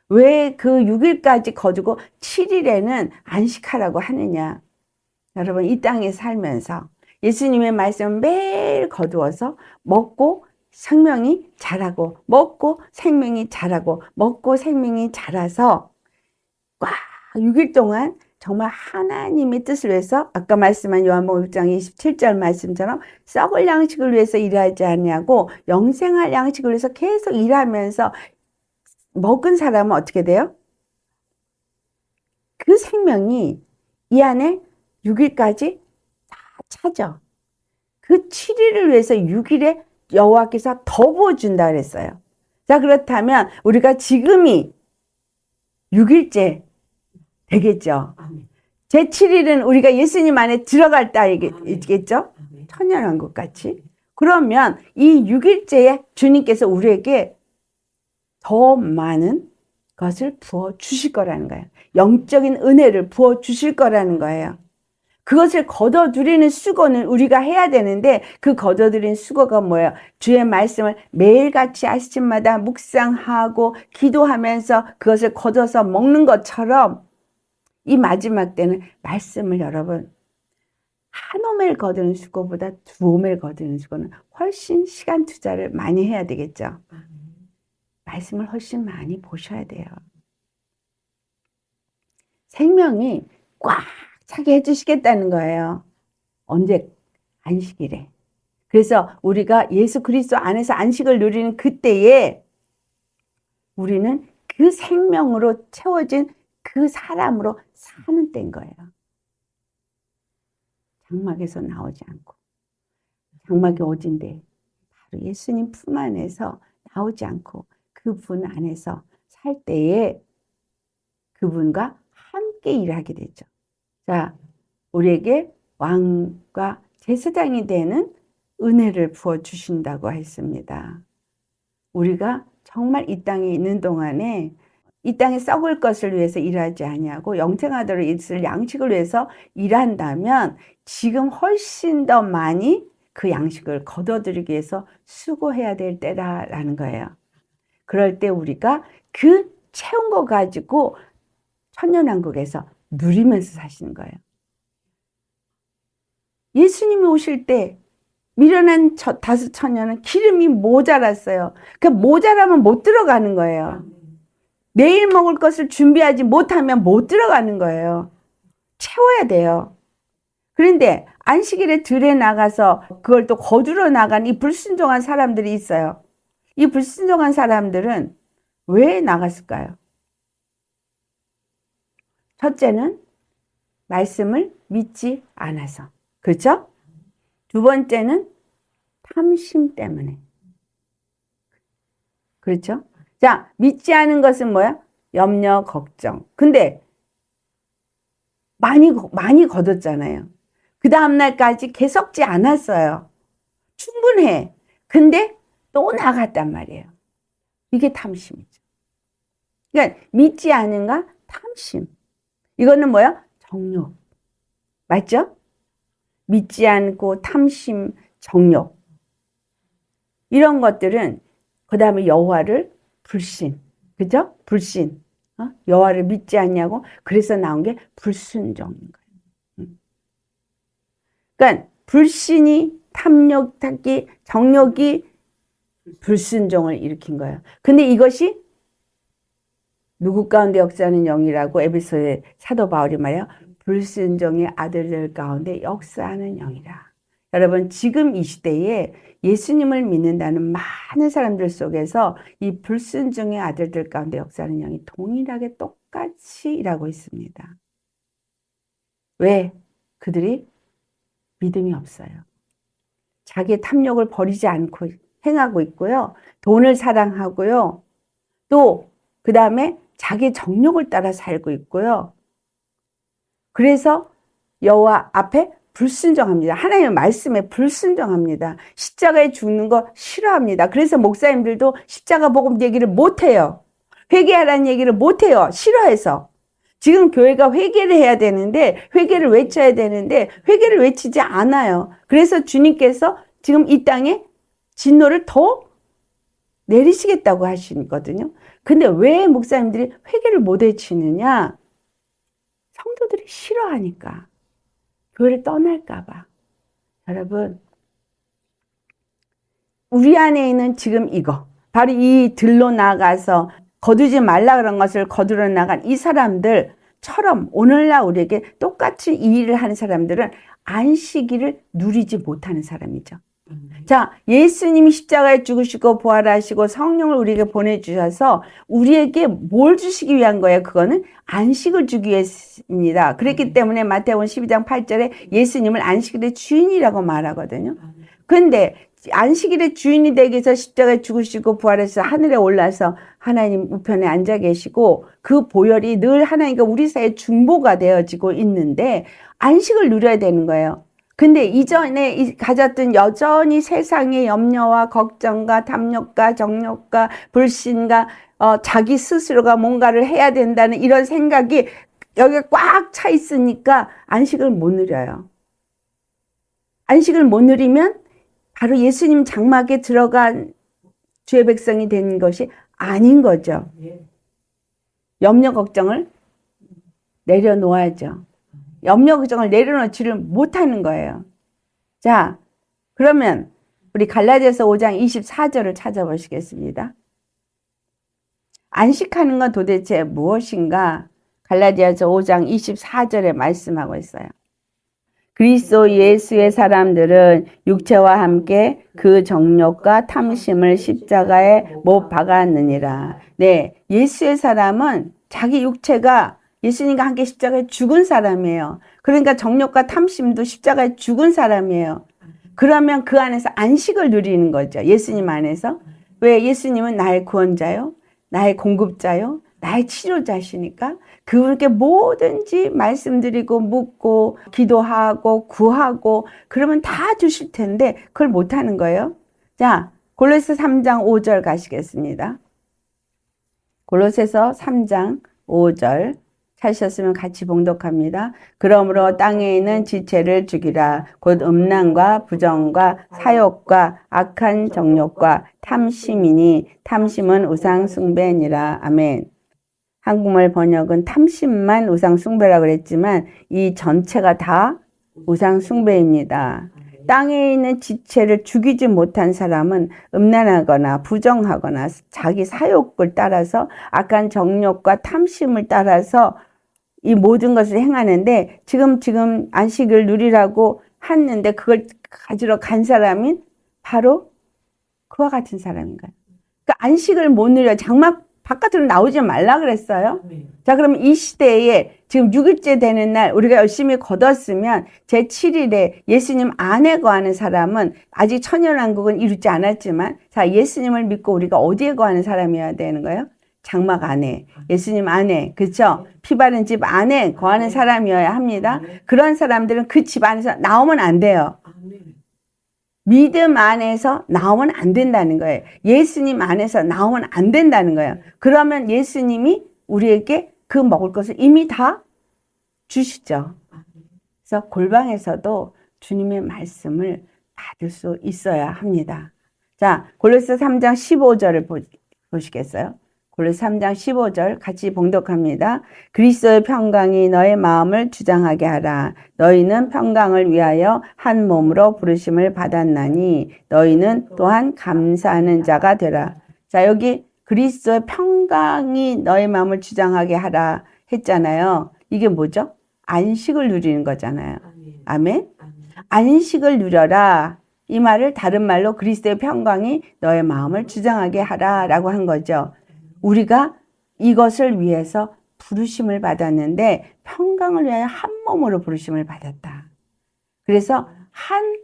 왜 그 6일까지 거두고 7일에는 안식하라고 하느냐. 여러분 이 땅에 살면서 예수님의 말씀을 매일 거두어서 먹고 생명이 자라고 먹고 생명이 자라고 먹고 생명이 자라서 꽉 6일 동안 정말 하나님의 뜻을 위해서 아까 말씀한 요한복음 6장 27절 말씀처럼 썩을 양식을 위해서 일하지 않냐고 영생할 양식을 위해서 계속 일하면서 먹은 사람은 어떻게 돼요? 그 생명이 이 안에 6일까지 다 차죠. 그 7일을 위해서 6일에 여호와께서 더 부어준다 그랬어요. 자, 그렇다면 우리가 지금이 6일째 되겠죠. 제7일은 우리가 예수님 안에 들어갈 때이겠죠. 천년왕국 같이. 그러면 이 6일째에 주님께서 우리에게 더 많은 것을 부어 주실 거라는 거예요. 영적인 은혜를 부어 주실 거라는 거예요. 그것을 거둬들이는 수고는 우리가 해야 되는데 그 거둬들이는 수고가 뭐예요? 주의 말씀을 매일같이 아침마다 묵상하고 기도하면서 그것을 거둬서 먹는 것처럼 이 마지막 때는 말씀을 여러분 한 오멜 거두는 수고보다 2오멜 거두는 수고는 훨씬 시간 투자를 많이 해야 되겠죠. 말씀을 훨씬 많이 보셔야 돼요. 생명이 꽉 차게 해주시겠다는 거예요. 언제? 안식일에. 그래서 우리가 예수 그리스도 안에서 안식을 누리는 그때에 우리는 그 생명으로 채워진 그 사람으로 사는 때인 거예요. 장막에서 나오지 않고, 장막이 어딘데? 바로 예수님 품 안에서 나오지 않고 그분 안에서 살 때에 그분과 함께 일하게 되죠. 자, 우리에게 왕과 제사장이 되는 은혜를 부어주신다고 했습니다. 우리가 정말 이 땅에 있는 동안에 이 땅에 썩을 것을 위해서 일하지 아니하고 영생하도록 있을 양식을 위해서 일한다면 지금 훨씬 더 많이 그 양식을 거둬들이기 위해서 수고해야 될 때라는 거예요. 그럴 때 우리가 그 채운 거 가지고 천년왕국에서 누리면서 사시는 거예요. 예수님이 오실 때 미련한 다섯 처녀는 기름이 모자랐어요. 그 모자라면 못 들어가는 거예요. 내일 먹을 것을 준비하지 못하면 못 들어가는 거예요. 채워야 돼요. 그런데 안식일에 들에 나가서 그걸 또 거두러 나간 이 불순종한 사람들이 있어요. 이 불순종한 사람들은 왜 나갔을까요? 첫째는 말씀을 믿지 않아서. 그렇죠? 두 번째는 탐심 때문에. 그렇죠? 자, 믿지 않은 것은 뭐야? 염려, 걱정. 근데 많이 거뒀잖아요. 그 다음날까지 개석지 않았어요. 충분해. 근데 또 나갔단 말이에요. 이게 탐심이죠. 그러니까 믿지 않은가? 탐심. 이거는 뭐야? 정욕. 맞죠? 믿지 않고 탐심, 정욕. 이런 것들은 그 다음에 여호와를 불신. 그죠? 불신. 여호와를 믿지 않냐고. 그래서 나온 게 불순종인 거예요. 그러니까 불신이 탐욕, 탐기, 정욕이 불순종을 일으킨 거예요. 근데 이것이 누구 가운데 역사하는 영이라고 에베소의 사도 바울이 말해요. 불순종의 아들들 가운데 역사하는 영이라. 여러분, 지금 이 시대에 예수님을 믿는다는 많은 사람들 속에서 이 불순종의 아들들 가운데 역사하는 영이 동일하게 똑같이 일하고 있습니다. 왜? 그들이 믿음이 없어요. 자기의 탐욕을 버리지 않고 행하고 있고요. 돈을 사랑하고요. 또 그 다음에 자기의 정욕을 따라 살고 있고요. 그래서 여호와 앞에 불순종합니다. 하나님의 말씀에 불순종합니다. 십자가에 죽는 거 싫어합니다. 그래서 목사님들도 십자가 복음 얘기를 못해요. 회개하라는 얘기를 못해요. 싫어해서. 지금 교회가 회개를 해야 되는데, 회개를 외쳐야 되는데 회개를 외치지 않아요. 그래서 주님께서 지금 이 땅에 진노를 더 내리시겠다고 하시거든요. 근데 왜 목사님들이 회개를 못 외치느냐? 성도들이 싫어하니까. 교회를 떠날까 봐. 여러분, 우리 안에 있는 지금 이거, 바로 이 들로 나가서 거두지 말라 그런 것을 거두러 나간 이 사람들처럼 오늘날 우리에게 똑같이 이 일을 하는 사람들은 안식일을 누리지 못하는 사람이죠. 자, 예수님이 십자가에 죽으시고 부활하시고 성령을 우리에게 보내주셔서 우리에게 뭘 주시기 위한 거예요? 그거는 안식을 주기 위해서입니다. 그렇기 때문에 마태복음 12장 8절에 예수님을 안식일의 주인이라고 말하거든요. 근데 안식일의 주인이 되기 위해서 십자가에 죽으시고 부활해서 하늘에 올라서 하나님 우편에 앉아 계시고 그 보혈이 늘 하나님과 우리 사이에 중보가 되어지고 있는데 안식을 누려야 되는 거예요. 근데 이전에 가졌던 여전히 세상의 염려와 걱정과 탐욕과 정욕과 불신과 자기 스스로가 뭔가를 해야 된다는 이런 생각이 여기가 꽉 차 있으니까 안식을 못 누려요. 안식을 못 누리면 바로 예수님 장막에 들어간 주의 백성이 된 것이 아닌 거죠. 염려 걱정을 내려놓아야죠. 염려 걱정을 내려놓지를 못하는 거예요. 자, 그러면 우리 갈라디아서 5장 24절을 찾아보시겠습니다. 안식하는 건 도대체 무엇인가? 갈라디아서 5장 24절에 말씀하고 있어요. 그리스도 예수의 사람들은 육체와 함께 그 정욕과 탐심을 십자가에 못 박았느니라. 네, 예수의 사람은 자기 육체가 예수님과 함께 십자가에 죽은 사람이에요. 그러니까 정욕과 탐심도 십자가에 죽은 사람이에요. 그러면 그 안에서 안식을 누리는 거죠. 예수님 안에서. 왜? 예수님은 나의 구원자요, 나의 공급자요, 나의 치료자시니까 그분께 뭐든지 말씀드리고 묻고 기도하고 구하고 그러면 다 주실 텐데 그걸 못하는 거예요. 자, 골로새 3장 5절 가시겠습니다. 골로새서 3장 5절 찾으셨으면 같이 봉독합니다. 그러므로 땅에 있는 지체를 죽이라. 곧 음란과 부정과 사욕과 악한 정욕과 탐심이니 탐심은 우상 숭배니라. 아멘. 한국말 번역은 탐심만 우상 숭배라고 그랬지만 이 전체가 다 우상 숭배입니다. 땅에 있는 지체를 죽이지 못한 사람은 음란하거나 부정하거나 자기 사욕을 따라서 악한 정욕과 탐심을 따라서 이 모든 것을 행하는데 지금 안식을 누리라고 했는데 그걸 가지러 간 사람이 바로 그와 같은 사람인가요? 그러니까 안식을 못 누려 장막 바깥으로 나오지 말라 그랬어요. 자, 그러면 이 시대에 지금 6일째 되는 날 우리가 열심히 걷었으면 제7일에 예수님 안에 거하는 사람은 아직 천연왕국은 이루지 않았지만 자, 예수님을 믿고 우리가 어디에 거하는 사람이어야 되는 거예요? 장막 안에, 예수님 안에, 그렇죠? 피 바른 집 안에 거하는 사람이어야 합니다. 그런 사람들은 그 집 안에서 나오면 안 돼요. 믿음 안에서 나오면 안 된다는 거예요. 예수님 안에서 나오면 안 된다는 거예요. 그러면 예수님이 우리에게 그 먹을 것을 이미 다 주시죠. 그래서 골방에서도 주님의 말씀을 받을 수 있어야 합니다. 자, 골로새 3장 15절을 보시겠어요? 골로새 3장 15절 같이 봉독합니다. 그리스도의 평강이 너의 마음을 주장하게 하라. 너희는 평강을 위하여 한 몸으로 부르심을 받았나니 너희는 또한 감사하는 자가 되라. 자, 여기 그리스도의 평강이 너의 마음을 주장하게 하라 했잖아요. 이게 뭐죠? 안식을 누리는 거잖아요. 아멘? 안식을 누려라. 이 말을 다른 말로 그리스도의 평강이 너의 마음을 주장하게 하라 라고 한 거죠. 우리가 이것을 위해서 부르심을 받았는데 평강을 위하여 한 몸으로 부르심을 받았다. 그래서 한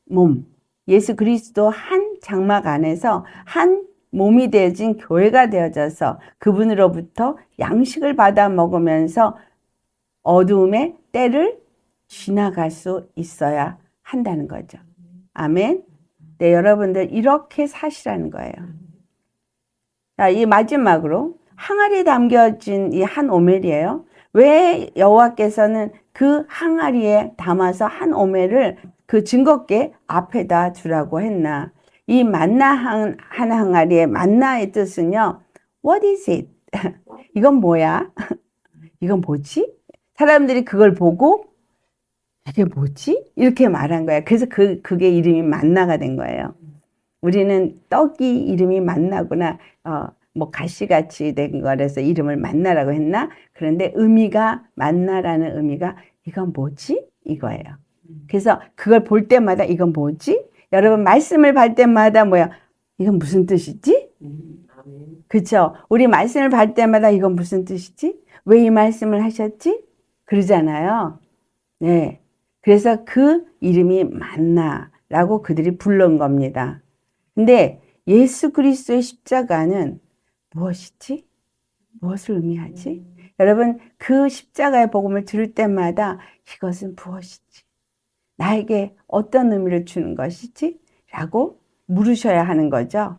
몸, 예수 그리스도 한 장막 안에서 한 몸이 되어진 교회가 되어져서 그분으로부터 양식을 받아 먹으면서 어두움의 때를 지나갈 수 있어야 한다는 거죠. 아멘. 네, 여러분들 이렇게 사시라는 거예요. 자, 이 마지막으로 항아리에 담겨진 이 한 오멜이에요. 왜 여호와께서는 그 항아리에 담아서 한 오멜을 그 증거궤 앞에다 두라고 했나? 이 만나 한 항아리의 만나의 뜻은요. What is it? 이건 뭐야? 이건 뭐지? 사람들이 그걸 보고 이게 뭐지? 이렇게 말한 거야. 그래서 그게 이름이 만나가 된 거예요. 우리는 떡이 이름이 만나구나. 뭐 가시같이 된 거라서 이름을 만나라고 했나? 그런데 의미가 만나라는 의미가 이건 뭐지? 이거예요. 그래서 그걸 볼 때마다 이건 뭐지? 여러분 말씀을 받을 때마다 뭐야? 이건 무슨 뜻이지? 그렇죠? 우리 말씀을 받을 때마다 이건 무슨 뜻이지? 왜 이 말씀을 하셨지? 그러잖아요. 네. 그래서 그 이름이 만나라고 그들이 부른 겁니다. 근데 예수 그리스도의 십자가는 무엇이지? 무엇을 의미하지? 여러분 그 십자가의 복음을 들을 때마다 이것은 무엇이지? 나에게 어떤 의미를 주는 것이지? 라고 물으셔야 하는 거죠.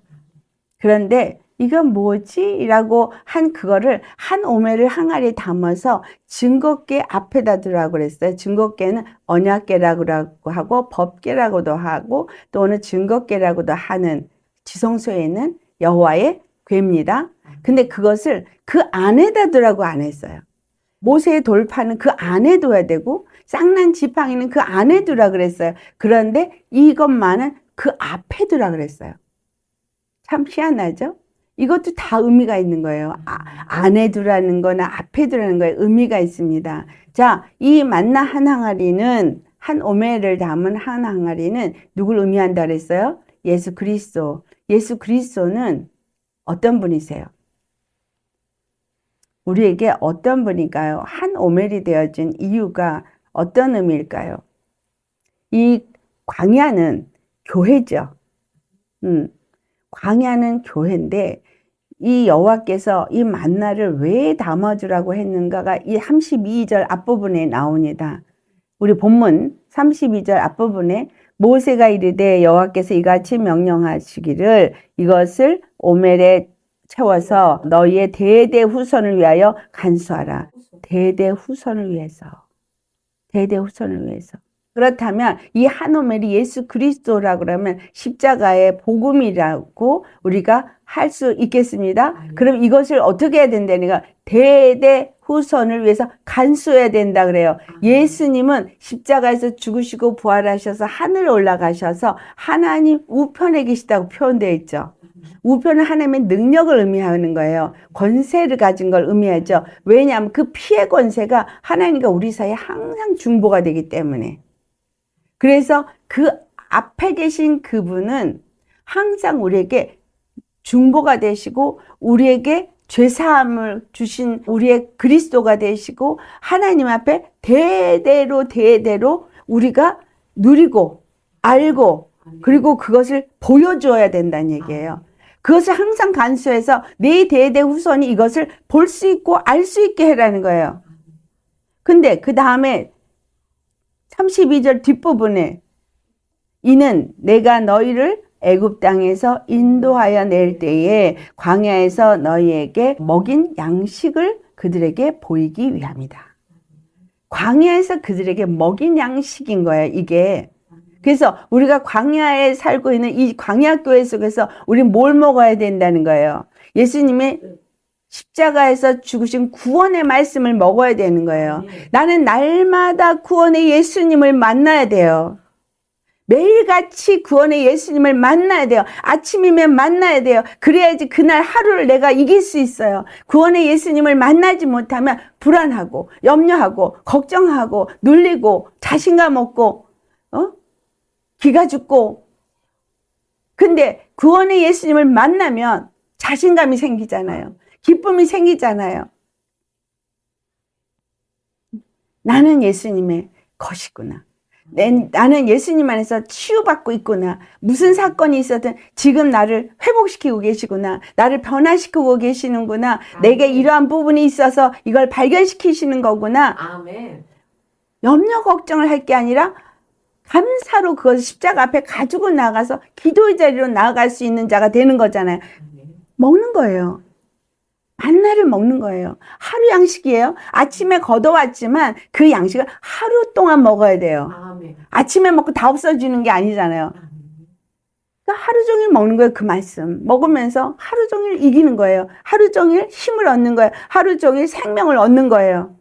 그런데 이건 뭐지? 라고 한 그거를 한 오멜을 항아리에 담아서 증거궤 앞에다 두라고 그랬어요. 증거궤는 언약궤라고 하고 법궤라고도 하고 또는 증거궤라고도 하는 지성소에 있는 여호와의 궤입니다. 근데 그것을 그 안에다 두라고 안 했어요. 모세의 돌파는 그 안에 둬야 되고 쌍난 지팡이는 그 안에 두라 그랬어요. 그런데 이것만은 그 앞에 두라 그랬어요. 참 희한하죠? 이것도 다 의미가 있는 거예요. 안에 두라는 거나 앞에 두라는 거에 의미가 있습니다. 자, 이 만나 한 항아리는 한 오멜을 담은 한 항아리는 누굴 의미한다 그랬어요? 예수 그리스도. 예수 그리스도는 어떤 분이세요? 우리에게 어떤 분일까요? 한 오멜이 되어진 이유가 어떤 의미일까요? 이 광야는 교회죠. 광야는 교회인데 이 여호와께서 이 만나를 왜 담아주라고 했는가가 이 32절 앞부분에 나옵니다. 우리 본문 32절 앞부분에 모세가 이르되 여호와께서 이같이 명령하시기를 이것을 오멜에 채워서 너희의 대대 후손을 위하여 간수하라. 대대 후손을 위해서. 대대 후손을 위해서. 그렇다면 이 한 오멜이 예수 그리스도라고 그러면 십자가의 복음이라고 우리가 할 수 있겠습니다. 그럼 이것을 어떻게 해야 된다니까? 대대 후손을 위해서 간수해야 된다 그래요. 예수님은 십자가에서 죽으시고 부활하셔서 하늘에 올라가셔서 하나님 우편에 계시다고 표현되어 있죠. 우편은 하나님의 능력을 의미하는 거예요. 권세를 가진 걸 의미하죠. 왜냐하면 그 피의 권세가 하나님과 우리 사이에 항상 중보가 되기 때문에. 그래서 그 앞에 계신 그분은 항상 우리에게 중보가 되시고 우리에게 죄사함을 주신 우리의 그리스도가 되시고 하나님 앞에 대대로 우리가 누리고 알고 그리고 그것을 보여줘야 된다는 얘기예요. 그것을 항상 간수해서 내 대대 후손이 이것을 볼 수 있고 알 수 있게 해라는 거예요. 근데 그 다음에 32절 뒷부분에 이는 내가 너희를 애굽 땅에서 인도하여 낼 때에 광야에서 너희에게 먹인 양식을 그들에게 보이기 위함이다. 광야에서 그들에게 먹인 양식인 거예요, 이게. 그래서 우리가 광야에 살고 있는 이 광야교회 속에서 우리 뭘 먹어야 된다는 거예요. 예수님의 십자가에서 죽으신 구원의 말씀을 먹어야 되는 거예요. 나는 날마다 구원의 예수님을 만나야 돼요. 매일같이 구원의 예수님을 만나야 돼요. 아침이면 만나야 돼요. 그래야지 그날 하루를 내가 이길 수 있어요. 구원의 예수님을 만나지 못하면 불안하고 염려하고 걱정하고 눌리고 자신감 없고 기가 죽고. 근데 구원의 예수님을 만나면 자신감이 생기잖아요. 기쁨이 생기잖아요. 나는 예수님의 것이구나. 나는 예수님 안에서 치유받고 있구나. 무슨 사건이 있어든 지금 나를 회복시키고 계시구나. 나를 변화시키고 계시는구나. 아멘. 내게 이러한 부분이 있어서 이걸 발견시키시는 거구나. 아멘. 염려 걱정을 할 게 아니라 감사로 그것을 십자가 앞에 가지고 나가서 기도의 자리로 나아갈 수 있는 자가 되는 거잖아요. 먹는 거예요. 만나를 먹는 거예요. 하루 양식이에요. 아침에 걷어왔지만 그 양식을 하루 동안 먹어야 돼요. 아침에 먹고 다 없어지는 게 아니잖아요. 그러니까 하루 종일 먹는 거예요. 그 말씀 먹으면서 하루 종일 이기는 거예요. 하루 종일 힘을 얻는 거예요. 하루 종일 생명을 얻는 거예요.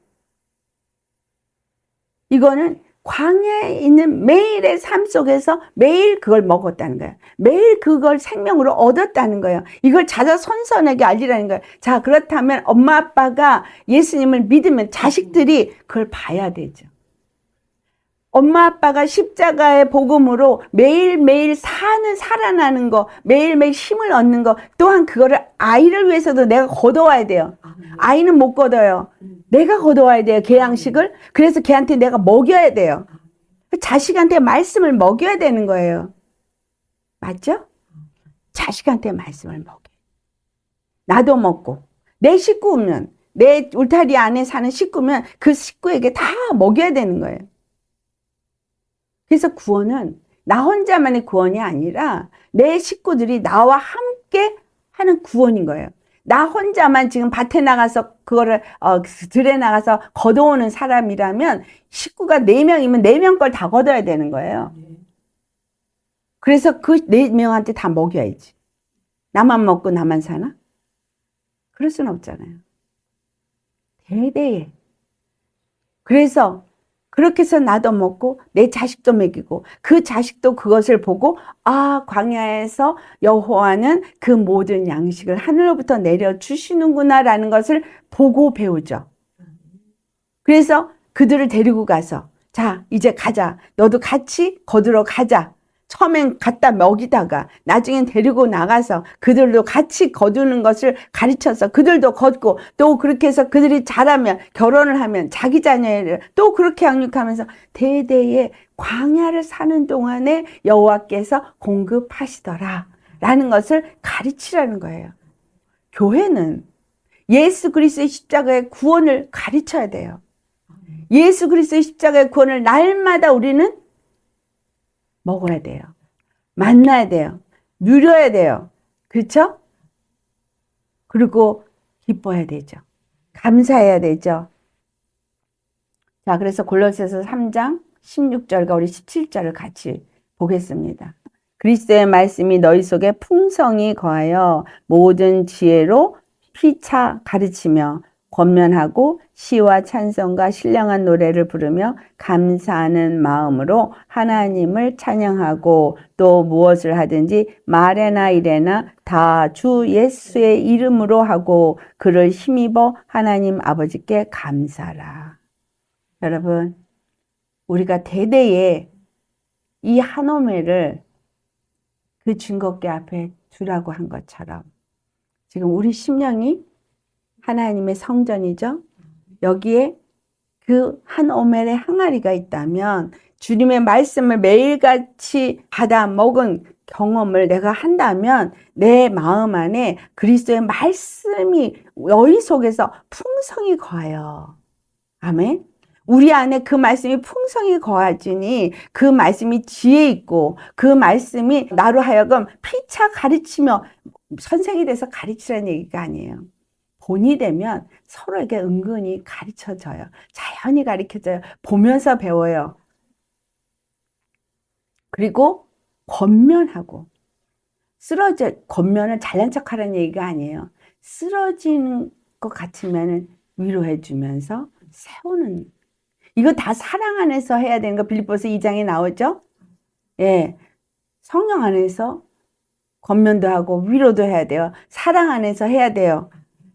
이거는 광야에 있는 매일의 삶 속에서 매일 그걸 먹었다는 거예요. 매일 그걸 생명으로 얻었다는 거예요. 이걸 자자손손하게 알리라는 거예요. 자, 그렇다면 엄마 아빠가 예수님을 믿으면 자식들이 그걸 봐야 되죠. 엄마 아빠가 십자가의 복음으로 매일매일 살아나는 거, 매일매일 힘을 얻는 거, 또한 그거를 아이를 위해서도 내가 거둬와야 돼요. 아이는 못 거둬요. 내가 거둬와야 돼요, 걔 양식을. 그래서 걔한테 내가 먹여야 돼요. 자식한테 말씀을 먹여야 되는 거예요. 맞죠? 자식한테 말씀을 먹여. 나도 먹고, 내 식구면, 내 울타리 안에 사는 식구면 그 식구에게 다 먹여야 되는 거예요. 그래서 구원은 나 혼자만의 구원이 아니라 내 식구들이 나와 함께 하는 구원인 거예요. 나 혼자만 지금 밭에 나가서 그거를 들에 나가서 걷어오는 사람이라면 식구가 4명이면 4명 걸 다 걷어야 되는 거예요. 그래서 그 4명한테 다 먹여야지. 나만 먹고 나만 사나? 그럴 수는 없잖아요. 대대에. 그래서 그렇게 해서 나도 먹고 내 자식도 먹이고 그 자식도 그것을 보고 아, 광야에서 여호와는 그 모든 양식을 하늘로부터 내려주시는구나 라는 것을 보고 배우죠. 그래서 그들을 데리고 가서 자, 이제 가자. 너도 같이 거두러 가자. 처음엔 갖다 먹이다가 나중엔 데리고 나가서 그들도 같이 거두는 것을 가르쳐서 그들도 걷고, 또 그렇게 해서 그들이 자라면 결혼을 하면 자기 자녀를 또 그렇게 양육하면서 대대에 광야를 사는 동안에 여호와께서 공급하시더라 라는 것을 가르치라는 거예요. 교회는 예수 그리스도의 십자가의 구원을 가르쳐야 돼요. 예수 그리스도의 십자가의 구원을 날마다 우리는 먹어야 돼요. 만나야 돼요. 누려야 돼요. 그렇죠? 그리고 기뻐해야 되죠. 감사해야 되죠. 자, 그래서 골로새서 3장 16절과 우리 17절을 같이 보겠습니다. 그리스도의 말씀이 너희 속에 풍성히 거하여 모든 지혜로 피차 가르치며 권면하고 시와 찬송과 신령한 노래를 부르며 감사하는 마음으로 하나님을 찬양하고, 또 무엇을 하든지 말에나 일에나 다 주 예수의 이름으로 하고 그를 힘입어 하나님 아버지께 감사라. 여러분, 우리가 대대에 이 한 오매를 그 증거궤 앞에 두라고 한 것처럼 지금 우리 심령이 하나님의 성전이죠. 여기에 그 한 오멜의 항아리가 있다면 주님의 말씀을 매일같이 받아 먹은 경험을 내가 한다면 내 마음 안에 그리스도의 말씀이 너희 속에서 풍성히 거하여. 아멘. 우리 안에 그 말씀이 풍성히 거하지니 그 말씀이 지혜 있고 그 말씀이 나로 하여금 피차 가르치며 선생이 돼서 가르치라는 얘기가 아니에요. 본이 되면 서로에게 은근히 가르쳐져요. 자연히 가르쳐져요. 보면서 배워요. 그리고 권면하고, 권면을 잘난 척하라는 얘기가 아니에요. 쓰러지는 것 같으면 위로해 주면서 세우는, 이거 다 사랑 안에서 해야 되는 거 빌립보서 2장에 나오죠. 예, 성령 안에서 권면도 하고 위로도 해야 돼요. 사랑 안에서 해야 돼요.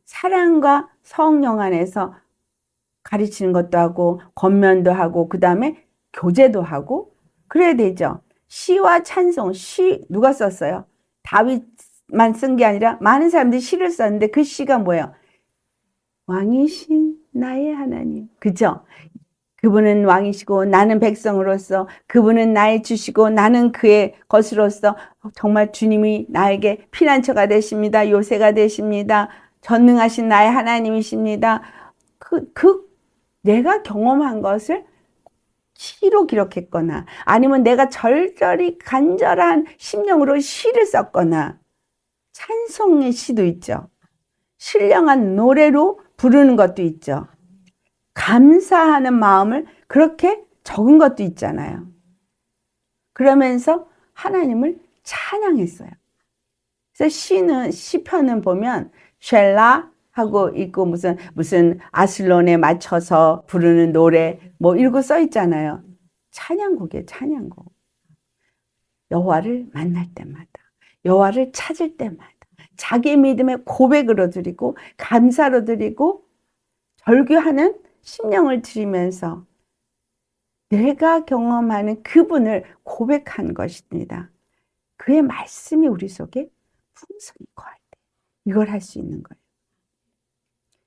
사랑과 성령 안에서 가르치는 것도 하고 권면도 하고 그 다음에 교제도 하고 그래야 되죠. 시와 찬송, 시 누가 썼어요? 다윗만 쓴 게 아니라 많은 사람들이 시를 썼는데 그 시가 뭐예요? 왕이신 나의 하나님. 그죠? 그분은 왕이시고 나는 백성으로서, 그분은 나의 주시고 나는 그의 것으로서 정말 주님이 나에게 피난처가 되십니다. 요새가 되십니다. 전능하신 나의 하나님이십니다. 내가 경험한 것을 시로 기록했거나 아니면 내가 절절히 간절한 심령으로 시를 썼거나, 찬송의 시도 있죠. 신령한 노래로 부르는 것도 있죠. 감사하는 마음을 그렇게 적은 것도 있잖아요. 그러면서 하나님을 찬양했어요. 그래서 시편은 보면 쉘라 하고 있고 무슨 아슬론에 맞춰서 부르는 노래 뭐 이러고 써 있잖아요. 찬양곡이에요, 찬양곡. 여호와를 만날 때마다, 여호와를 찾을 때마다 자기 믿음의 고백으로 드리고 감사로 드리고 절규하는 심령을 드리면서 내가 경험하는 그분을 고백한 것입니다. 그의 말씀이 우리 속에 풍성히 거할 때 이걸 할 수 있는 거예요.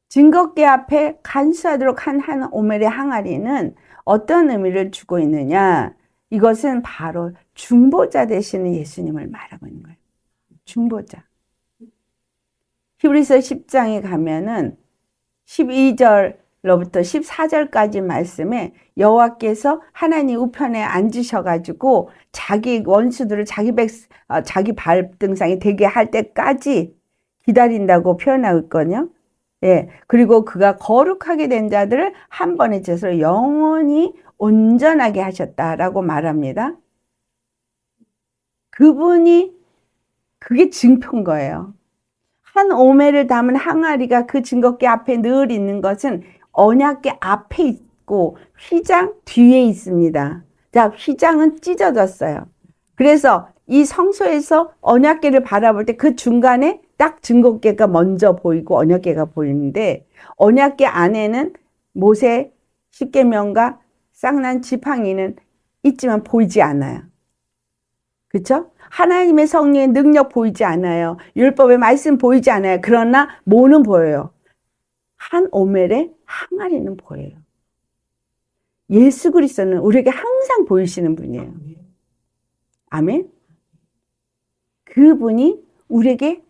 증거궤 앞에 간수하도록 한 오멜의 항아리는 어떤 의미를 주고 있느냐? 이것은 바로 중보자 되시는 예수님을 말하고 있는 거예요. 중보자. 히브리서 10장에 가면은 12절로부터 14절까지 말씀에 여호와께서 하나님 우편에 앉으셔가지고 자기 원수들을 자기 발등상에 되게 할 때까지 기다린다고 표현하고 있거든요. 예. 그리고 그가 거룩하게 된 자들을 한 번의 죄로 영원히 온전하게 하셨다라고 말합니다. 그분이 그게 증표인 거예요. 한 오멜을 담은 항아리가 그 증거궤 앞에 늘 있는 것은 언약궤 앞에 있고 휘장 뒤에 있습니다. 자, 휘장은 찢어졌어요. 그래서 이 성소에서 언약궤를 바라볼 때 그 중간에 딱 증거궤가 먼저 보이고 언약궤가 보이는데, 언약궤 안에는 모세 십계명과 쌍난 지팡이는 있지만 보이지 않아요. 그렇죠? 하나님의 성령의 능력 보이지 않아요. 율법의 말씀 보이지 않아요. 그러나 뭐는 보여요? 한 오멜의 항아리는 보여요. 예수 그리스도는 우리에게 항상 보이시는 분이에요. 아멘. 그분이 우리에게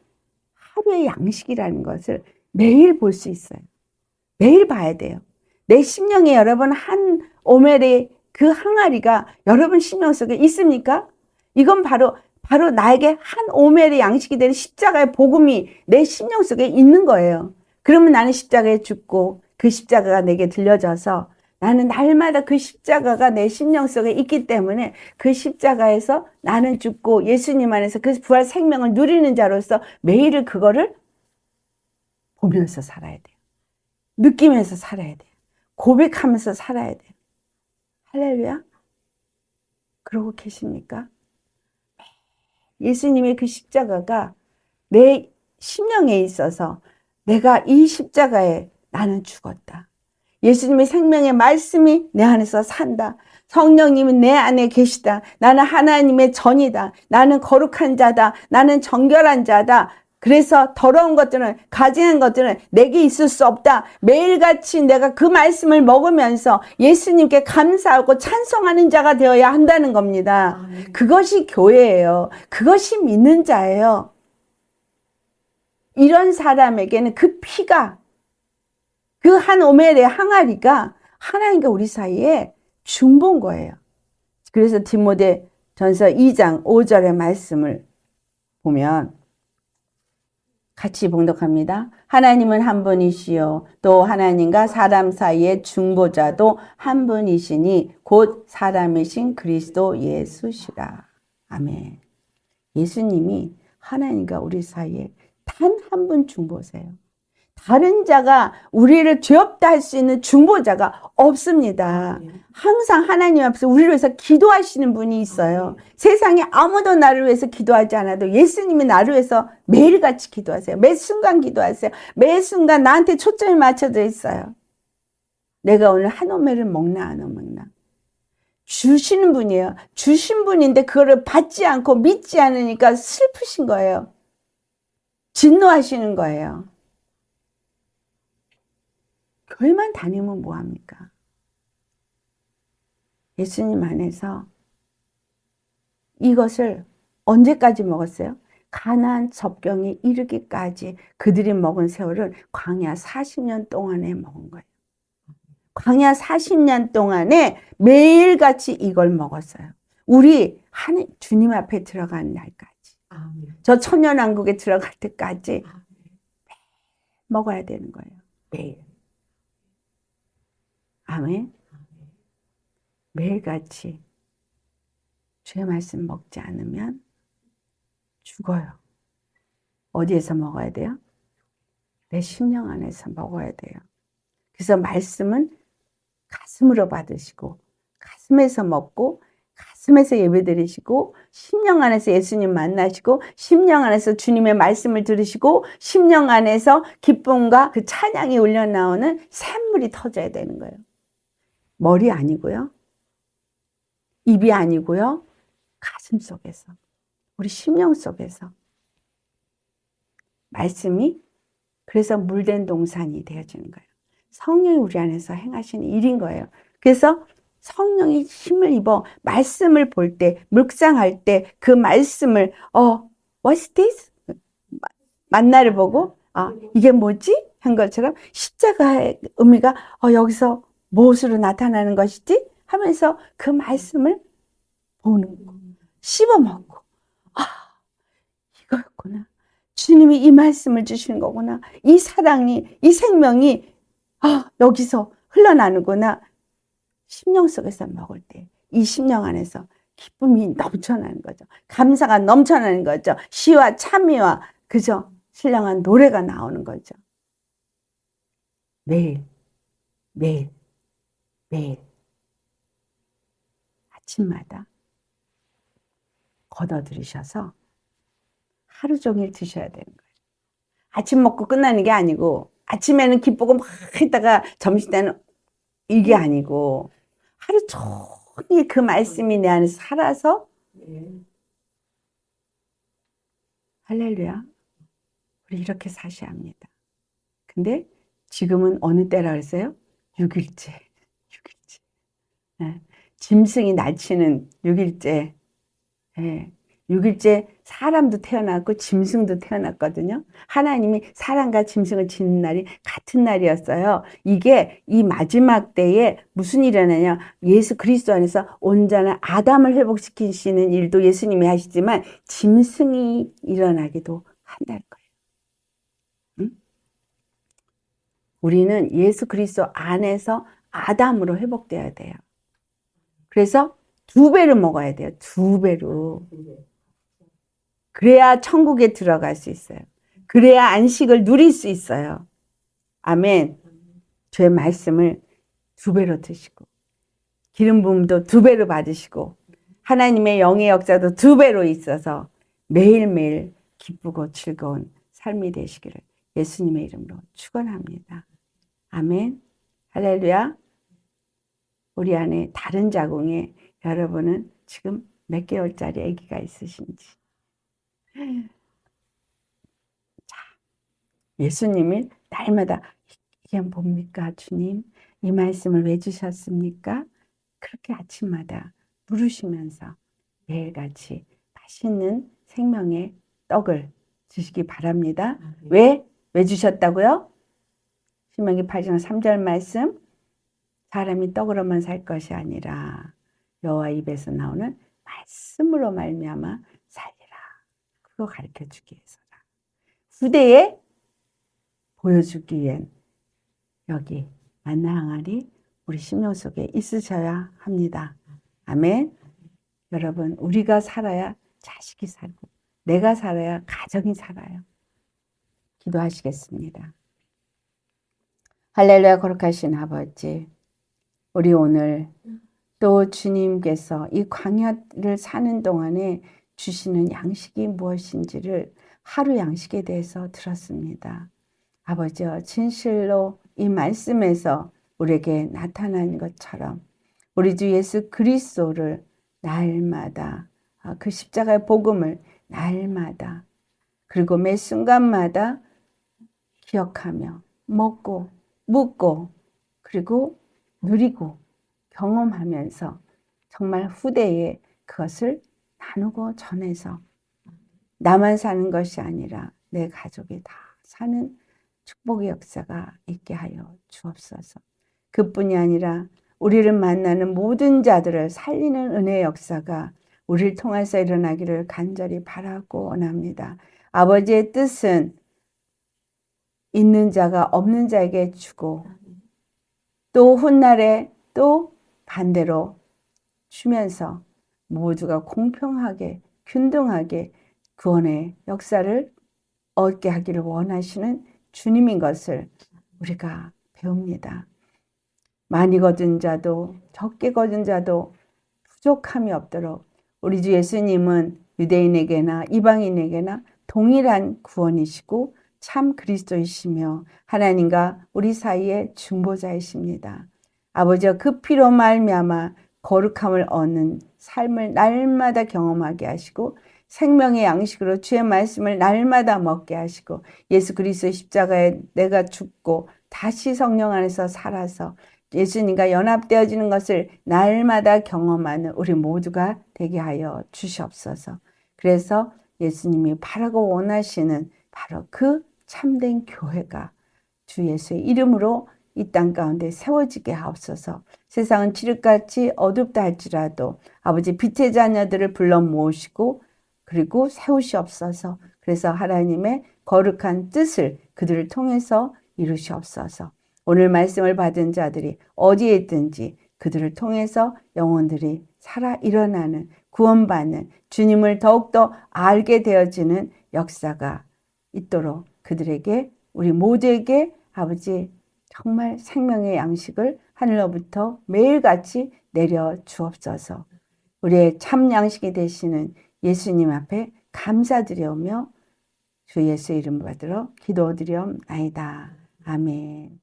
하루의 양식이라는 것을 매일 볼 수 있어요. 매일 봐야 돼요. 내 심령에 여러분 한 오멜의 그 항아리가 여러분 심령 속에 있습니까? 이건 바로 나에게 한 오멜의 양식이 되는 십자가의 복음이 내 심령 속에 있는 거예요. 그러면 나는 십자가에 죽고 그 십자가가 내게 들려져서 나는 날마다 그 십자가가 내 심령 속에 있기 때문에 그 십자가에서 나는 죽고 예수님 안에서 그 부활 생명을 누리는 자로서 매일을 그거를 보면서 살아야 돼요. 느끼면서 살아야 돼요. 고백하면서 살아야 돼요. 할렐루야. 그러고 계십니까? 예수님의 그 십자가가 내 심령에 있어서 내가 이 십자가에 나는 죽었다. 예수님의 생명의 말씀이 내 안에서 산다. 성령님이 내 안에 계시다. 나는 하나님의 전이다. 나는 거룩한 자다. 나는 정결한 자다. 그래서 더러운 것들은, 가증한 것들은 내게 있을 수 없다. 매일같이 내가 그 말씀을 먹으면서 예수님께 감사하고 찬송하는 자가 되어야 한다는 겁니다. 그것이 교회예요. 그것이 믿는 자예요. 이런 사람에게는 그 피가, 그 한 오멜의 항아리가 하나님과 우리 사이에 중보인 거예요. 그래서 디모데 전서 2장 5절의 말씀을 보면 같이 봉독합니다. 하나님은 한 분이시요 또 하나님과 사람 사이의 중보자도 한 분이시니 곧 사람이신 그리스도 예수시라. 아멘. 예수님이 하나님과 우리 사이에 단 한 분 중보세요. 다른 자가 우리를 죄 없다 할 수 있는 중보자가 없습니다. 항상 하나님 앞에서 우리를 위해서 기도하시는 분이 있어요. 세상에 아무도 나를 위해서 기도하지 않아도 예수님이 나를 위해서 매일같이 기도하세요. 매 순간 기도하세요. 매 순간 나한테 초점이 맞춰져 있어요. 내가 오늘 한 오멜을 먹나 안 먹나. 주시는 분이에요. 주신 분인데 그거를 받지 않고 믿지 않으니까 슬프신 거예요. 진노하시는 거예요. 교회만 다니면 뭐합니까? 예수님 안에서 이것을 언제까지 먹었어요? 가나안 접경에 이르기까지 그들이 먹은 세월을 광야 40년 동안에 먹은 거예요. 광야 40년 동안에 매일같이 이걸 먹었어요. 우리 주님 앞에 들어가는 날까지. 저 천년왕국에 들어갈 때까지 먹어야 되는 거예요. 매일. 아멘. 매일같이 주의 말씀 먹지 않으면 죽어요. 어디에서 먹어야 돼요? 내 심령 안에서 먹어야 돼요. 그래서 말씀은 가슴으로 받으시고 가슴에서 먹고 가슴에서 예배드리시고 심령 안에서 예수님 만나시고 심령 안에서 주님의 말씀을 들으시고 심령 안에서 기쁨과 그 찬양이 울려나오는 샘물이 터져야 되는 거예요. 머리 아니고요. 입이 아니고요. 가슴 속에서. 우리 심령 속에서. 말씀이 그래서 물된 동산이 되어지는 거예요. 성령이 우리 안에서 행하시는 일인 거예요. 그래서 성령이 힘을 입어 말씀을 볼 때, 묵상할 때 그 말씀을 What's this? 만나를 보고 이게 뭐지? 한 것처럼 십자가의 의미가 여기서 무엇으로 나타나는 것이지? 하면서 그 말씀을 보는 거. 씹어먹고 이거였구나. 주님이 이 말씀을 주시는 거구나. 이 사랑이, 이 생명이 여기서 흘러나는구나. 심령 속에서 먹을 때 이 심령 안에서 기쁨이 넘쳐나는 거죠. 감사가 넘쳐나는 거죠. 시와 찬미와 그저 신령한 노래가 나오는 거죠. 매일 매일 매일 아침마다 걷어들이셔서 하루 종일 드셔야 되는 거예요. 아침 먹고 끝나는 게 아니고 아침에는 기쁘고 막 있다가 점심 때는 이게 아니고 하루 종일 그 말씀이 내 안에 살아서 할렐루야. 우리 이렇게 사셔야 합니다. 근데 지금은 어느 때라 그랬어요? 6일째. 6일째. 네. 짐승이 날치는 6일째. 네. 6일째 사람도 태어났고 짐승도 태어났거든요. 하나님이 사람과 짐승을 짓는 날이 같은 날이었어요. 이게 이 마지막 때에 무슨 일이 일어나냐. 예수 그리스도 안에서 온전한 아담을 회복시키시는 일도 예수님이 하시지만 짐승이 일어나기도 한다는 거예요. 응? 우리는 예수 그리스도 안에서 아담으로 회복돼야 돼요. 그래서 2배로 먹어야 돼요. 2배로. 그래야 천국에 들어갈 수 있어요. 그래야 안식을 누릴 수 있어요. 아멘. 주의 말씀을 2배로 드시고 기름 부음도 2배로 받으시고 하나님의 영의 역사도 2배로 있어서 매일매일 기쁘고 즐거운 삶이 되시기를 예수님의 이름으로 축원합니다. 아멘. 할렐루야. 우리 안에 다른 자궁에 여러분은 지금 몇 개월짜리 아기가 있으신지. 자, 예수님이 날마다 이게 뭡니까 주님? 이 말씀을 왜 주셨습니까? 그렇게 아침마다 물으시면서 매일같이 맛있는 생명의 떡을 주시기 바랍니다. 왜? 왜 주셨다고요? 신명기 8장 3절 말씀. 사람이 떡으로만 살 것이 아니라 여호와 입에서 나오는 말씀으로 말미암아 살리라. 그거 가르쳐주기 위해서라. 후대에 보여주기 위한 여기 만나 항아리 우리 심령 속에 있으셔야 합니다. 아멘. 여러분 우리가 살아야 자식이 살고 내가 살아야 가정이 살아요. 기도하시겠습니다. 할렐루야. 거룩하신 아버지, 우리 오늘 또 주님께서 이 광야를 사는 동안에 주시는 양식이 무엇인지를 하루 양식에 대해서 들었습니다. 아버지여, 진실로 이 말씀에서 우리에게 나타난 것처럼 우리 주 예수 그리스도를 날마다 그 십자가의 복음을 날마다 그리고 매 순간마다 기억하며 먹고 묻고 그리고 누리고 경험하면서 정말 후대에 그것을 나누고 전해서 나만 사는 것이 아니라 내 가족이 다 사는 축복의 역사가 있게 하여 주옵소서. 그뿐이 아니라 우리를 만나는 모든 자들을 살리는 은혜의 역사가 우리를 통해서 일어나기를 간절히 바라고 원합니다. 아버지의 뜻은 있는 자가 없는 자에게 주고 또 훗날에 또 반대로 주면서 모두가 공평하게 균등하게 구원의 역사를 얻게 하기를 원하시는 주님인 것을 우리가 배웁니다. 많이 거둔 자도 적게 거둔 자도 부족함이 없도록 우리 주 예수님은 유대인에게나 이방인에게나 동일한 구원이시고 참 그리스도이시며 하나님과 우리 사이의 중보자이십니다. 아버지여, 그 피로 말미암아 거룩함을 얻는 삶을 날마다 경험하게 하시고 생명의 양식으로 주의 말씀을 날마다 먹게 하시고 예수 그리스도의 십자가에 내가 죽고 다시 성령 안에서 살아서 예수님과 연합되어지는 것을 날마다 경험하는 우리 모두가 되게 하여 주시옵소서. 그래서 예수님이 바라고 원하시는 바로 그 참된 교회가 주 예수의 이름으로 이 땅 가운데 세워지게 하옵소서. 세상은 칠흑같이 어둡다 할지라도 아버지 빛의 자녀들을 불러 모으시고 그리고 세우시옵소서. 그래서 하나님의 거룩한 뜻을 그들을 통해서 이루시옵소서. 오늘 말씀을 받은 자들이 어디에 있든지 그들을 통해서 영혼들이 살아 일어나는 구원받는 주님을 더욱더 알게 되어지는 역사가 있도록 그들에게 우리 모두에게 아버지 정말 생명의 양식을 하늘로부터 매일같이 내려 주옵소서. 우리의 참 양식이 되시는 예수님 앞에 감사드리오며 주 예수의 이름 받들어 기도드리옵나이다. 아멘.